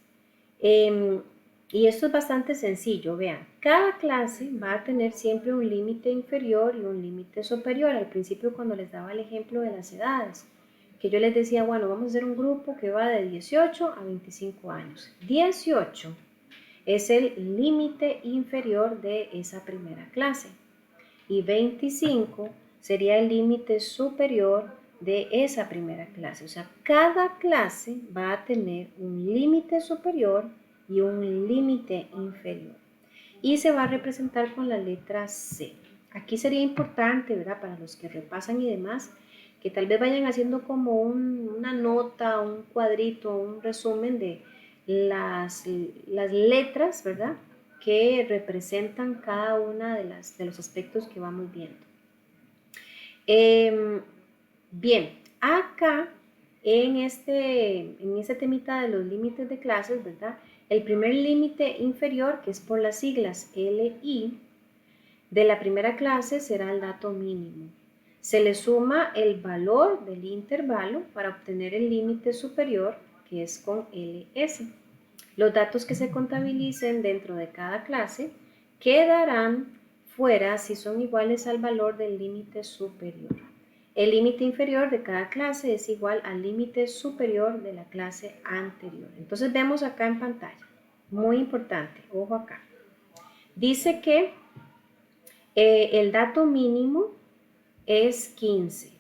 Y esto es bastante sencillo, vean, cada clase va a tener siempre un límite inferior y un límite superior. Al principio cuando les daba el ejemplo de las edades, que yo les decía, bueno, vamos a hacer un grupo que va de 18 a 25 años. 18 es el límite inferior de esa primera clase y 25 sería el límite superior de esa primera clase. O sea, cada clase va a tener un límite superior y un límite inferior. Y se va a representar con la letra C. Aquí sería importante, ¿verdad? Para los que repasan y demás, que tal vez vayan haciendo como una nota, un cuadrito, un resumen de las letras, ¿verdad? Que representan cada una de los aspectos que vamos viendo. Bien, acá en este temita de los límites de clases, ¿verdad? El primer límite inferior, que es por las siglas LI, de la primera clase será el dato mínimo. Se le suma el valor del intervalo para obtener el límite superior, que es con LS. Los datos que se contabilicen dentro de cada clase quedarán fuera si son iguales al valor del límite superior. El límite inferior de cada clase es igual al límite superior de la clase anterior. Entonces vemos acá en pantalla, muy importante, ojo acá. Dice que el dato mínimo es 15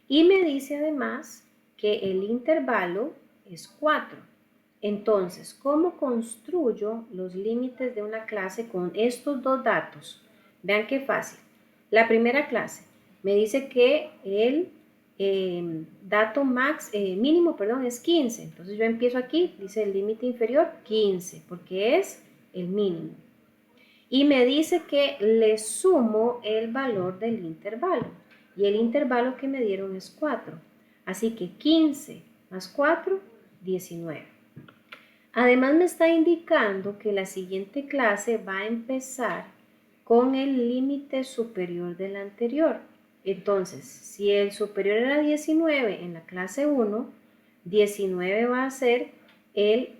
y me dice además que el intervalo es 4. Entonces, ¿cómo construyo los límites de una clase con estos dos datos? Vean qué fácil. La primera clase me dice que el dato mínimo es 15. Entonces yo empiezo aquí, dice el límite inferior 15, porque es el mínimo. Y me dice que le sumo el valor del intervalo. Y el intervalo que me dieron es 4. Así que 15 más 4, 19. Además me está indicando que la siguiente clase va a empezar con el límite superior del anterior. Entonces, si el superior era 19 en la clase 1, 19 va a ser el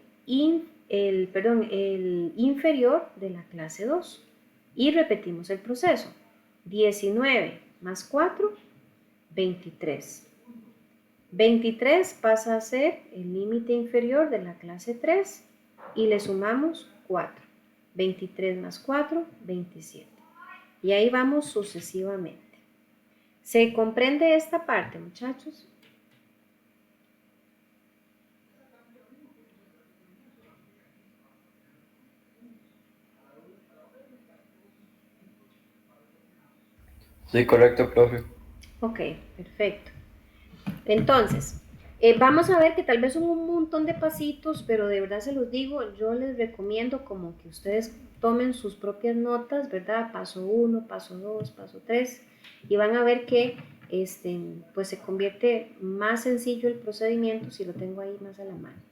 inferior de la clase 2. Y repetimos el proceso. 19 más 4, 23. 23 pasa a ser el límite inferior de la clase 3 y le sumamos 4. 23 más 4, 27. Y ahí vamos sucesivamente. ¿Se comprende esta parte, muchachos? Sí, correcto, profe. Ok, perfecto. Entonces, vamos a ver que tal vez son un montón de pasitos, pero de verdad se los digo, yo les recomiendo como que ustedes tomen sus propias notas, ¿verdad? Paso 1, paso 2, paso 3, y van a ver que pues se convierte más sencillo el procedimiento si lo tengo ahí más a la mano.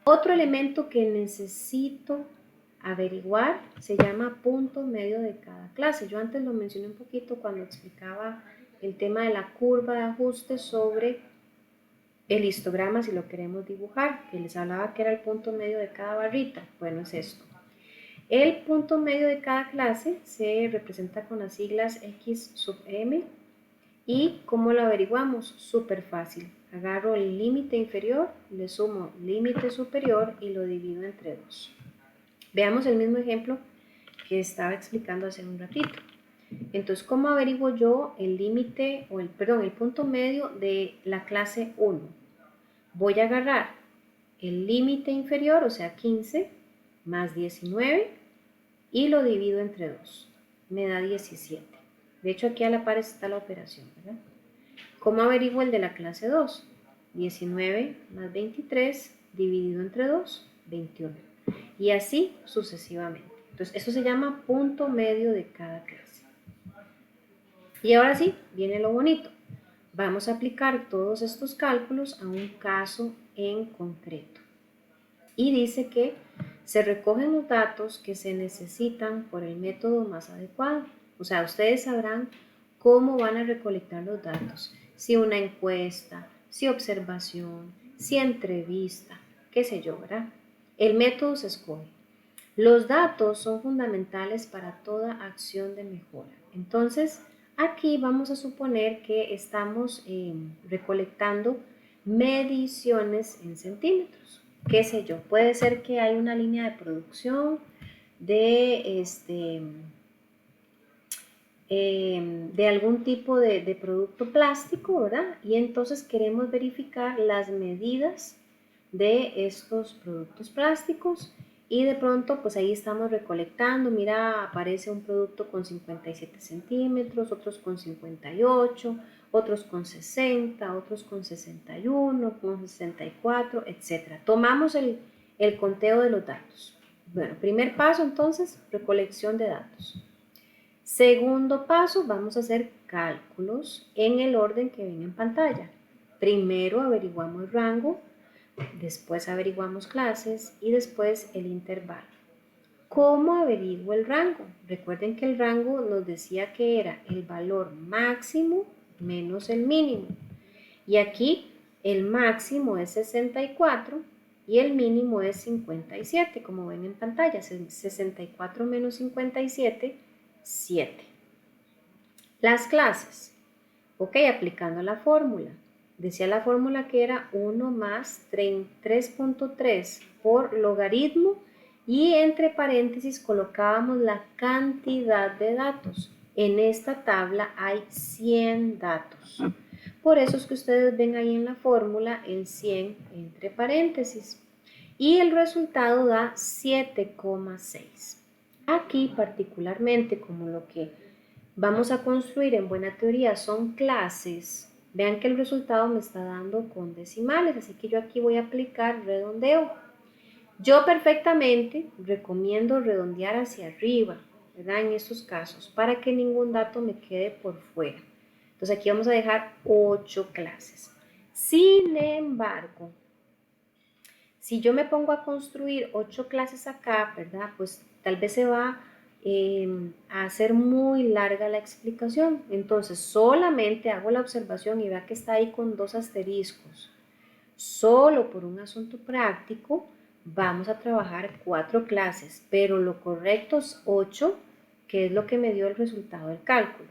Otro elemento que necesito averiguar se llama punto medio de cada clase. Yo antes lo mencioné un poquito cuando explicaba el tema de la curva de ajuste sobre el histograma si lo queremos dibujar, que les hablaba que era el punto medio de cada barrita. Bueno, es esto. El punto medio de cada clase se representa con las siglas X sub M. ¿Y cómo lo averiguamos? Súper fácil. Agarro el límite inferior, le sumo límite superior y lo divido entre 2. Veamos el mismo ejemplo que estaba explicando hace un ratito. Entonces, ¿cómo averiguo yo el límite o el punto medio de la clase 1? Voy a agarrar el límite inferior, o sea 15, más 19 y lo divido entre 2. Me da 17. De hecho, aquí a la par está la operación, ¿verdad? ¿Cómo averiguo el de la clase 2? 19 más 23 dividido entre 2, 21. Y así sucesivamente. Entonces, eso se llama punto medio de cada clase. Y ahora sí, viene lo bonito. Vamos a aplicar todos estos cálculos a un caso en concreto. Y dice que se recogen los datos que se necesitan por el método más adecuado. O sea, ustedes sabrán cómo van a recolectar los datos. Si una encuesta, si observación, si entrevista, qué sé yo, ¿verdad? El método se escoge. Los datos son fundamentales para toda acción de mejora. Entonces, aquí vamos a suponer que estamos recolectando mediciones en centímetros. Qué sé yo, puede ser que hay una línea de producción de algún tipo de producto plástico, ¿verdad? Y entonces queremos verificar las medidas de estos productos plásticos y de pronto pues ahí estamos recolectando, mira, aparece un producto con 57 centímetros, otros con 58, otros con 60, otros con 61, con 64, etc. Tomamos el conteo de los datos. Bueno, primer paso entonces, recolección de datos. Segundo paso, vamos a hacer cálculos en el orden que ven en pantalla. Primero averiguamos rango, después averiguamos clases y después el intervalo. ¿Cómo averiguo el rango? Recuerden que el rango nos decía que era el valor máximo menos el mínimo. Y aquí el máximo es 64 y el mínimo es 57, como ven en pantalla. 64 menos 57, 7. Las clases. Ok, aplicando la fórmula. Decía la fórmula que era 1 más 3.3 por logaritmo y entre paréntesis colocábamos la cantidad de datos. En esta tabla hay 100 datos. Por eso es que ustedes ven ahí en la fórmula el 100 entre paréntesis. Y el resultado da 7,6. Aquí particularmente, como lo que vamos a construir en buena teoría son clases, vean que el resultado me está dando con decimales, así que yo aquí voy a aplicar redondeo. Yo perfectamente recomiendo redondear hacia arriba, ¿verdad? En estos casos, para que ningún dato me quede por fuera. Entonces aquí vamos a dejar 8 clases. Sin embargo, si yo me pongo a construir 8 clases acá, ¿verdad? Pues tal vez se va a hacer muy larga la explicación. Entonces solamente hago la observación y vea que está ahí con 2 asteriscos. Solo por un asunto práctico vamos a trabajar 4 clases, pero lo correcto es 8, que es lo que me dio el resultado del cálculo.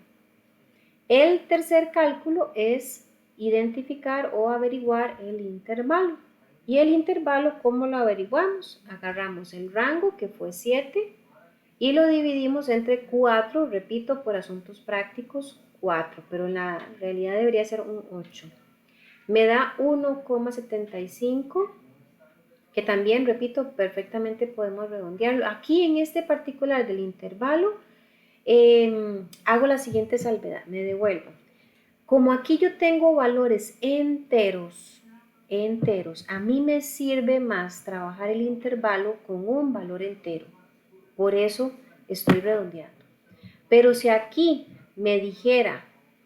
El tercer cálculo es identificar o averiguar el intervalo. Y el intervalo, ¿cómo lo averiguamos? Agarramos el rango, que fue 7, y lo dividimos entre 4, repito, por asuntos prácticos, 4, pero en la realidad debería ser un 8. Me da 1,75, que también, repito, perfectamente podemos redondearlo. Aquí en este particular del intervalo, hago la siguiente salvedad, me devuelvo. Como aquí yo tengo valores enteros, a mí me sirve más trabajar el intervalo con un valor entero. Por eso estoy redondeando. Pero si aquí me dijera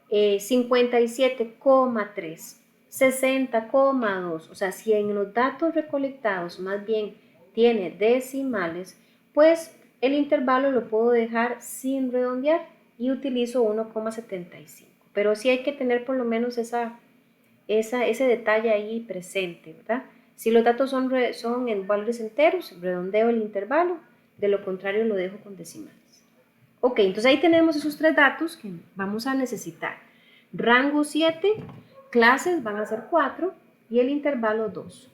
57,3, 60,2, o sea, si en los datos recolectados más bien tiene decimales, pues el intervalo lo puedo dejar sin redondear y utilizo 1,75. Pero sí hay que tener por lo menos esa ese detalle ahí presente, ¿verdad? Si los datos son en valores enteros, redondeo el intervalo, de lo contrario lo dejo con decimales. Ok, entonces ahí tenemos esos 3 datos que vamos a necesitar. Rango 7, clases van a ser 4 y el intervalo 2.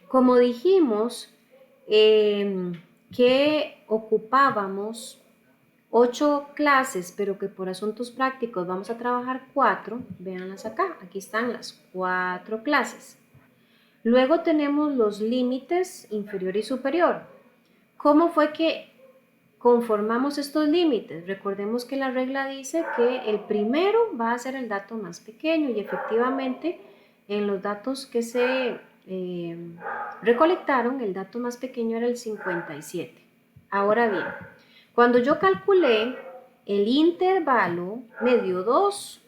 Como dijimos que ocupábamos 8 clases, pero que por asuntos prácticos vamos a trabajar 4, véanlas acá, aquí están las 4 clases. Luego tenemos los límites inferior y superior. ¿Cómo fue que conformamos estos límites? Recordemos que la regla dice que el primero va a ser el dato más pequeño y efectivamente en los datos que se recolectaron, el dato más pequeño era el 57. Ahora bien, cuando yo calculé el intervalo me dio 2,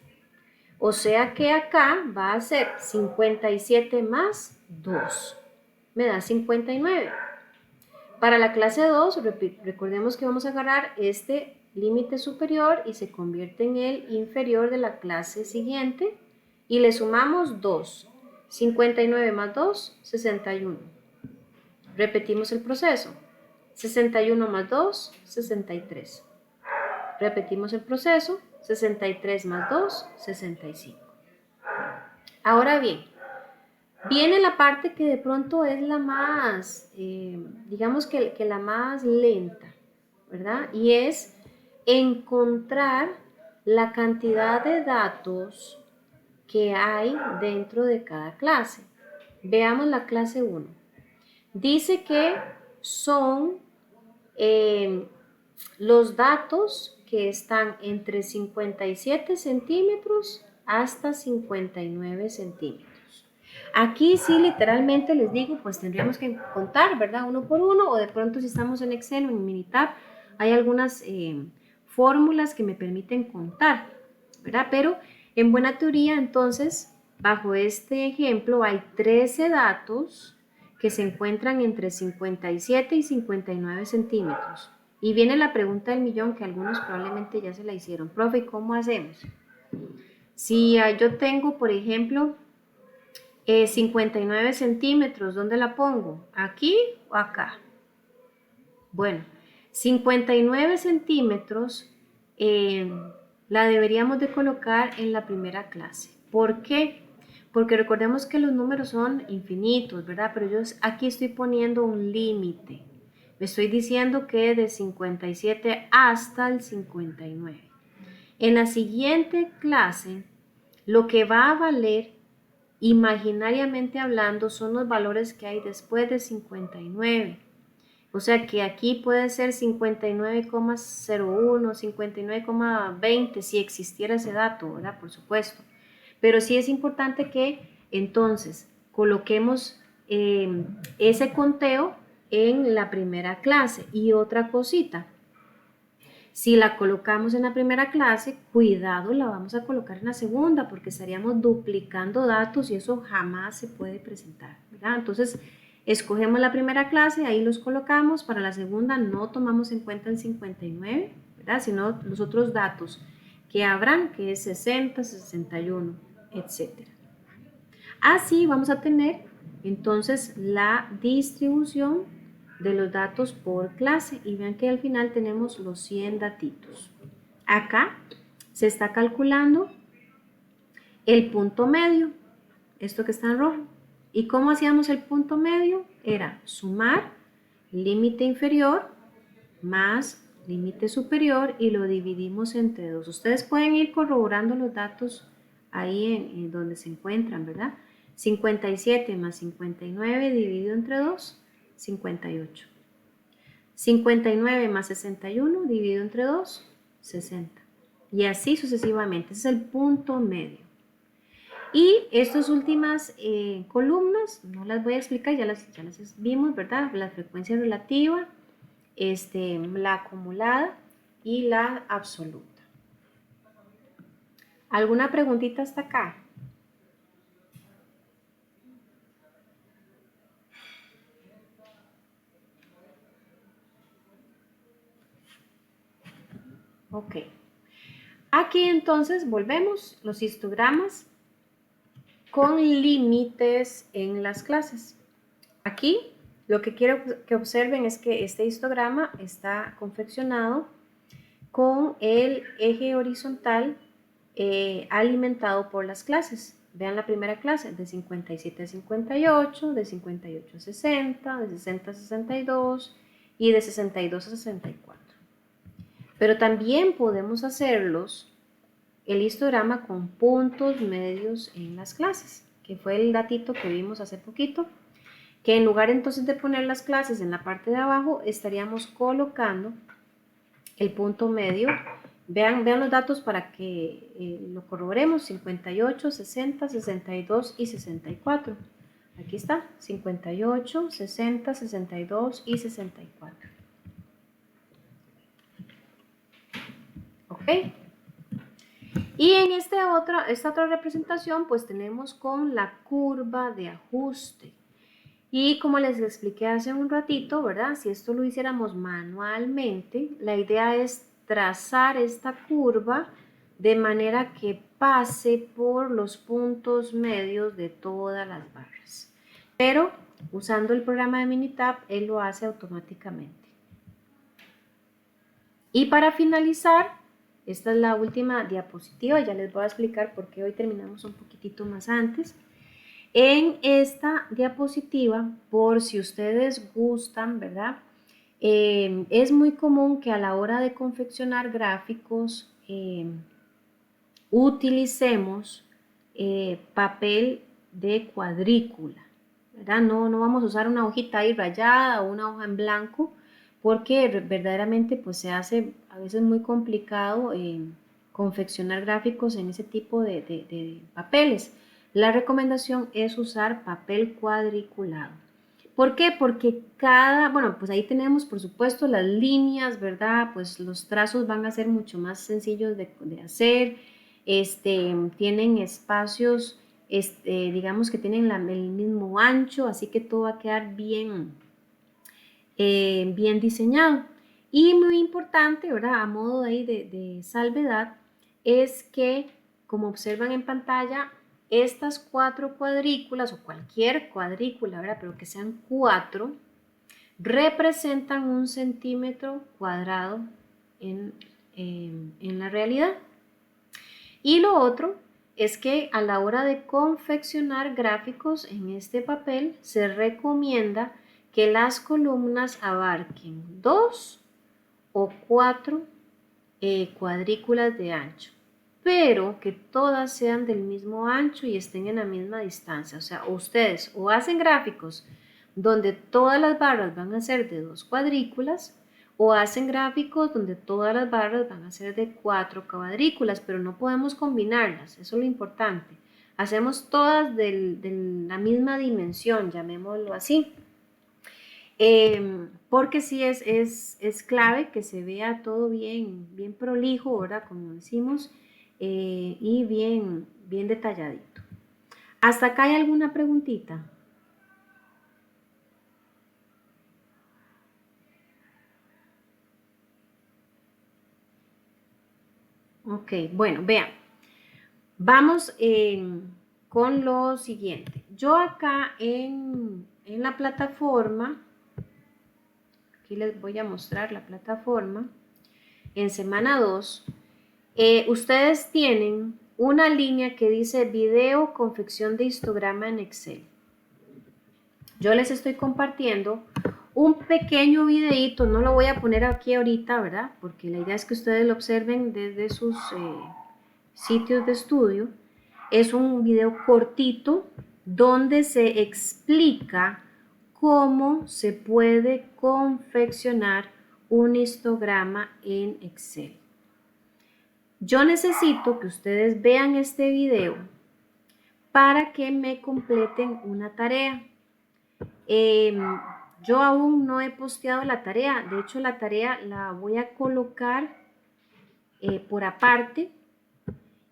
o sea que acá va a ser 57 más 2, me da 59. Para la clase 2, recordemos que vamos a agarrar este límite superior y se convierte en el inferior de la clase siguiente y le sumamos 2. 59 más 2, 61. Repetimos el proceso. 61 más 2, 63. Repetimos el proceso. 63 más 2, 65. Ahora bien, viene la parte que de pronto es la más, digamos que la más lenta, ¿verdad? Y es encontrar la cantidad de datos que hay dentro de cada clase. Veamos la clase 1. Dice que son los datos que están entre 57 centímetros hasta 59 centímetros. Aquí sí literalmente les digo, pues tendríamos que contar, ¿verdad? Uno por uno, o de pronto si estamos en Excel o en Minitab, hay algunas fórmulas que me permiten contar, ¿verdad? Pero en buena teoría, entonces, bajo este ejemplo hay 13 datos que se encuentran entre 57 y 59 centímetros. Y viene la pregunta del millón que algunos probablemente ya se la hicieron. Profe, ¿cómo hacemos? Si yo tengo, por ejemplo, 59 centímetros, ¿dónde la pongo? ¿Aquí o acá? Bueno, 59 centímetros la deberíamos de colocar en la primera clase. ¿Por qué? Porque recordemos que los números son infinitos, ¿verdad? Pero yo aquí estoy poniendo un límite. Me estoy diciendo que de 57 hasta el 59. En la siguiente clase, lo que va a valer, imaginariamente hablando, son los valores que hay después de 59. O sea que aquí puede ser 59,01, 59,20 si existiera ese dato, ¿verdad? Por supuesto. Pero sí es importante que entonces coloquemos ese conteo en la primera clase. Y otra cosita, si la colocamos en la primera clase, cuidado, la vamos a colocar en la segunda porque estaríamos duplicando datos y eso jamás se puede presentar, ¿verdad? Entonces, escogemos la primera clase, ahí los colocamos. Para la segunda no tomamos en cuenta el 59, ¿verdad? Sino los otros datos que habrán, que es 60, 61, etc. Así vamos a tener entonces la distribución de los datos por clase y vean que al final tenemos los 100 datitos. Acá se está calculando el punto medio, esto que está en rojo. ¿Y cómo hacíamos el punto medio? Era sumar límite inferior más límite superior y lo dividimos entre 2. Ustedes pueden ir corroborando los datos ahí en donde se encuentran, ¿verdad? 57 más 59 dividido entre 2, 58. 59 más 61 dividido entre 2, 60. Y así sucesivamente. Ese es el punto medio. Y estas últimas columnas, no las voy a explicar, ya las vimos, ¿verdad? La frecuencia relativa, la acumulada y la absoluta. ¿Alguna preguntita hasta acá? Ok. Aquí entonces volvemos, los histogramas. con límites en las clases. Aquí lo que quiero que observen es que este histograma está confeccionado con el eje horizontal alimentado por las clases. Vean la primera clase, de 57 a 58, de 58 a 60, de 60 a 62 y de 62 a 64. Pero también podemos hacerlos el histograma con puntos medios en las clases, que fue el datito que vimos hace poquito, que en lugar entonces de poner las clases en la parte de abajo, estaríamos colocando el punto medio. Vean los datos para que lo corroboremos: 58, 60, 62 y 64. Aquí está, 58, 60, 62 y 64. ¿Ok? Y en esta otra representación, pues tenemos con la curva de ajuste. Y como les expliqué hace un ratito, ¿verdad? Si esto lo hiciéramos manualmente, la idea es trazar esta curva de manera que pase por los puntos medios de todas las barras. Pero usando el programa de Minitab, él lo hace automáticamente. Y para finalizar, esta es la última diapositiva, ya les voy a explicar por qué hoy terminamos un poquitito más antes. En esta diapositiva, por si ustedes gustan, ¿verdad? Es muy común que a la hora de confeccionar gráficos utilicemos papel de cuadrícula, ¿verdad? No vamos a usar una hojita ahí rayada o una hoja en blanco, porque verdaderamente pues se hace a veces muy complicado confeccionar gráficos en ese tipo de papeles. La recomendación es usar papel cuadriculado. ¿Por qué? Porque bueno, pues ahí tenemos por supuesto las líneas, ¿verdad? Pues los trazos van a ser mucho más sencillos de hacer, tienen espacios, digamos que tienen el mismo ancho, así que todo va a quedar bien diseñado. Y muy importante, ¿verdad? A modo ahí de salvedad, es que, como observan en pantalla, estas 4 cuadrículas o cualquier cuadrícula, ¿verdad? Pero que sean 4, representan 1 centímetro cuadrado en la realidad. Y lo otro es que a la hora de confeccionar gráficos en este papel se recomienda que las columnas abarquen 2 o 4 cuadrículas de ancho, pero que todas sean del mismo ancho y estén en la misma distancia. O sea, ustedes o hacen gráficos donde todas las barras van a ser de 2 cuadrículas, o hacen gráficos donde todas las barras van a ser de 4 cuadrículas, pero no podemos combinarlas, eso es lo importante. Hacemos todas de la misma dimensión, llamémoslo así. Porque sí es clave que se vea todo bien prolijo, ¿verdad? Como decimos, y bien detalladito. ¿Hasta acá hay alguna preguntita? Ok, bueno, vean. Vamos con lo siguiente. Yo acá en la plataforma, aquí les voy a mostrar la plataforma, en semana 2, ustedes tienen una línea que dice video confección de histograma en Excel. Yo les estoy compartiendo un pequeño videíto, no lo voy a poner aquí ahorita, ¿verdad? Porque la idea es que ustedes lo observen desde sus sitios de estudio. Es un video cortito donde se explica cómo se puede confeccionar un histograma en Excel. Yo necesito que ustedes vean este video para que me completen una tarea. Yo aún no he posteado la tarea, de hecho la tarea la voy a colocar por aparte,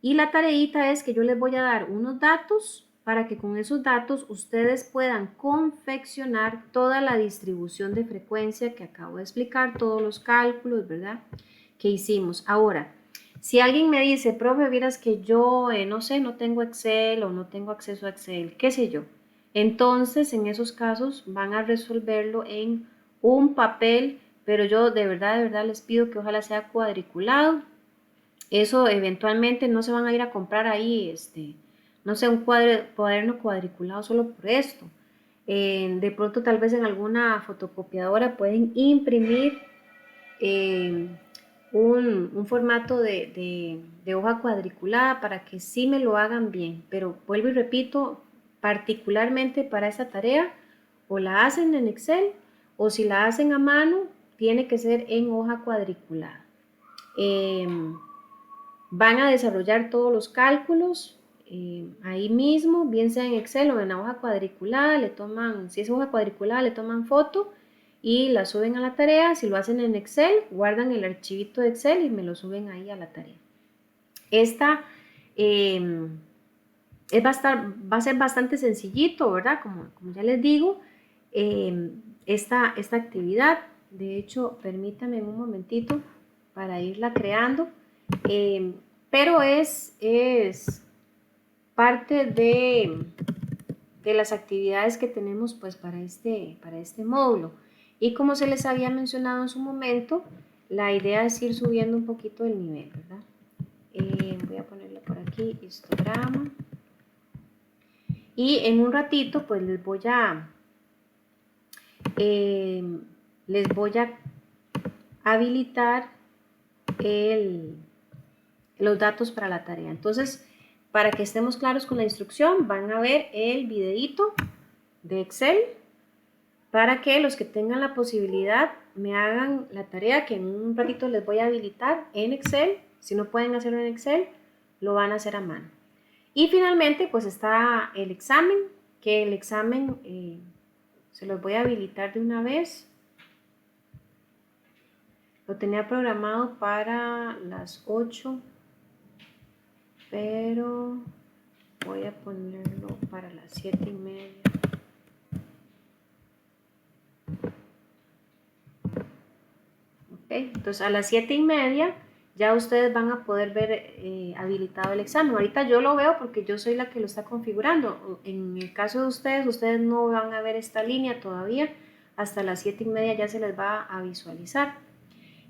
y la tareita es que yo les voy a dar unos datos para que con esos datos ustedes puedan confeccionar toda la distribución de frecuencia que acabo de explicar, todos los cálculos, ¿verdad?, que hicimos. Ahora, Si alguien me dice, profe, vieras que yo, no sé, no tengo Excel o no tengo acceso a Excel, qué sé yo. Entonces, en esos casos van a resolverlo en un papel, pero yo de verdad les pido que ojalá sea cuadriculado. Eso eventualmente no se van a ir a comprar ahí, no sé, un cuaderno cuadriculado solo por esto. De pronto tal vez en alguna fotocopiadora pueden imprimir eh, un formato de hoja cuadriculada para que sí me lo hagan bien, pero vuelvo y repito, particularmente para esta tarea, o la hacen en Excel, o si la hacen a mano, tiene que ser en hoja cuadriculada. Van a desarrollar todos los cálculos ahí mismo, bien sea en Excel o en la hoja cuadriculada, le toman, si es hoja cuadriculada, le toman foto y la suben a la tarea. Si lo hacen en Excel, guardan el archivito de Excel y me lo suben ahí a la tarea. Esta va a ser bastante sencillito, ¿verdad? Como ya les digo, esta actividad, de hecho, permítanme un momentito para irla creando, pero es parte de las actividades que tenemos pues para este módulo. Y como se les había mencionado en su momento, la idea es ir subiendo un poquito el nivel, ¿verdad? Voy a ponerle por aquí histograma. Y en un ratito pues les voy a habilitar los datos para la tarea. Entonces, para que estemos claros con la instrucción, van a ver el videito de Excel para que los que tengan la posibilidad me hagan la tarea que en un ratito les voy a habilitar en Excel. Si no pueden hacerlo en Excel, lo van a hacer a mano. Y finalmente, pues está el examen, que el examen se los voy a habilitar de una vez. Lo tenía programado para las 8, pero voy a ponerlo para las 7:30. Ok, entonces a las 7:30 ya ustedes van a poder ver habilitado el examen. Ahorita yo lo veo porque yo soy la que lo está configurando. En el caso de ustedes no van a ver esta línea todavía. Hasta las 7:30 ya se les va a visualizar.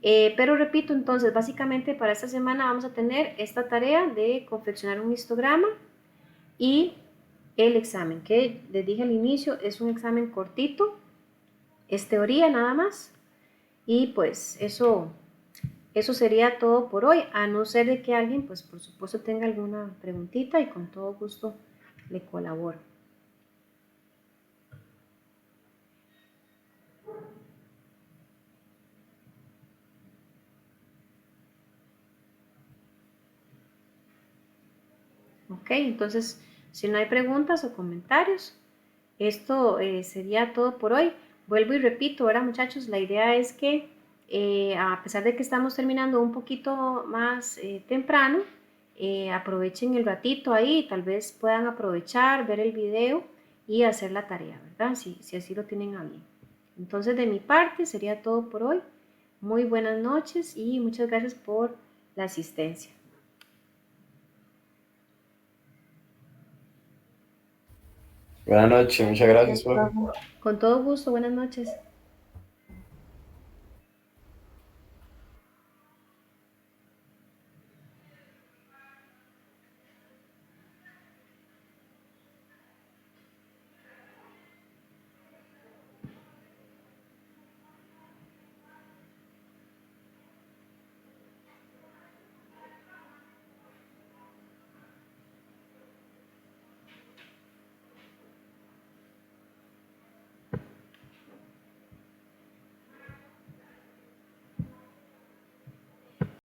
Pero repito, entonces, básicamente para esta semana vamos a tener esta tarea de confeccionar un histograma y el examen, que les dije al inicio, es un examen cortito, es teoría nada más, y pues eso sería todo por hoy, a no ser de que alguien, pues por supuesto, tenga alguna preguntita y con todo gusto le colaboro. Ok, entonces, si no hay preguntas o comentarios, esto sería todo por hoy. Vuelvo y repito, ahora muchachos, la idea es que a pesar de que estamos terminando un poquito más temprano, aprovechen el ratito ahí, tal vez puedan aprovechar, ver el video y hacer la tarea, ¿verdad? Si así lo tienen a bien. Entonces, de mi parte, sería todo por hoy. Muy buenas noches y muchas gracias por la asistencia. Buenas noches, muchas gracias, profe. Profe. Con todo gusto, buenas noches.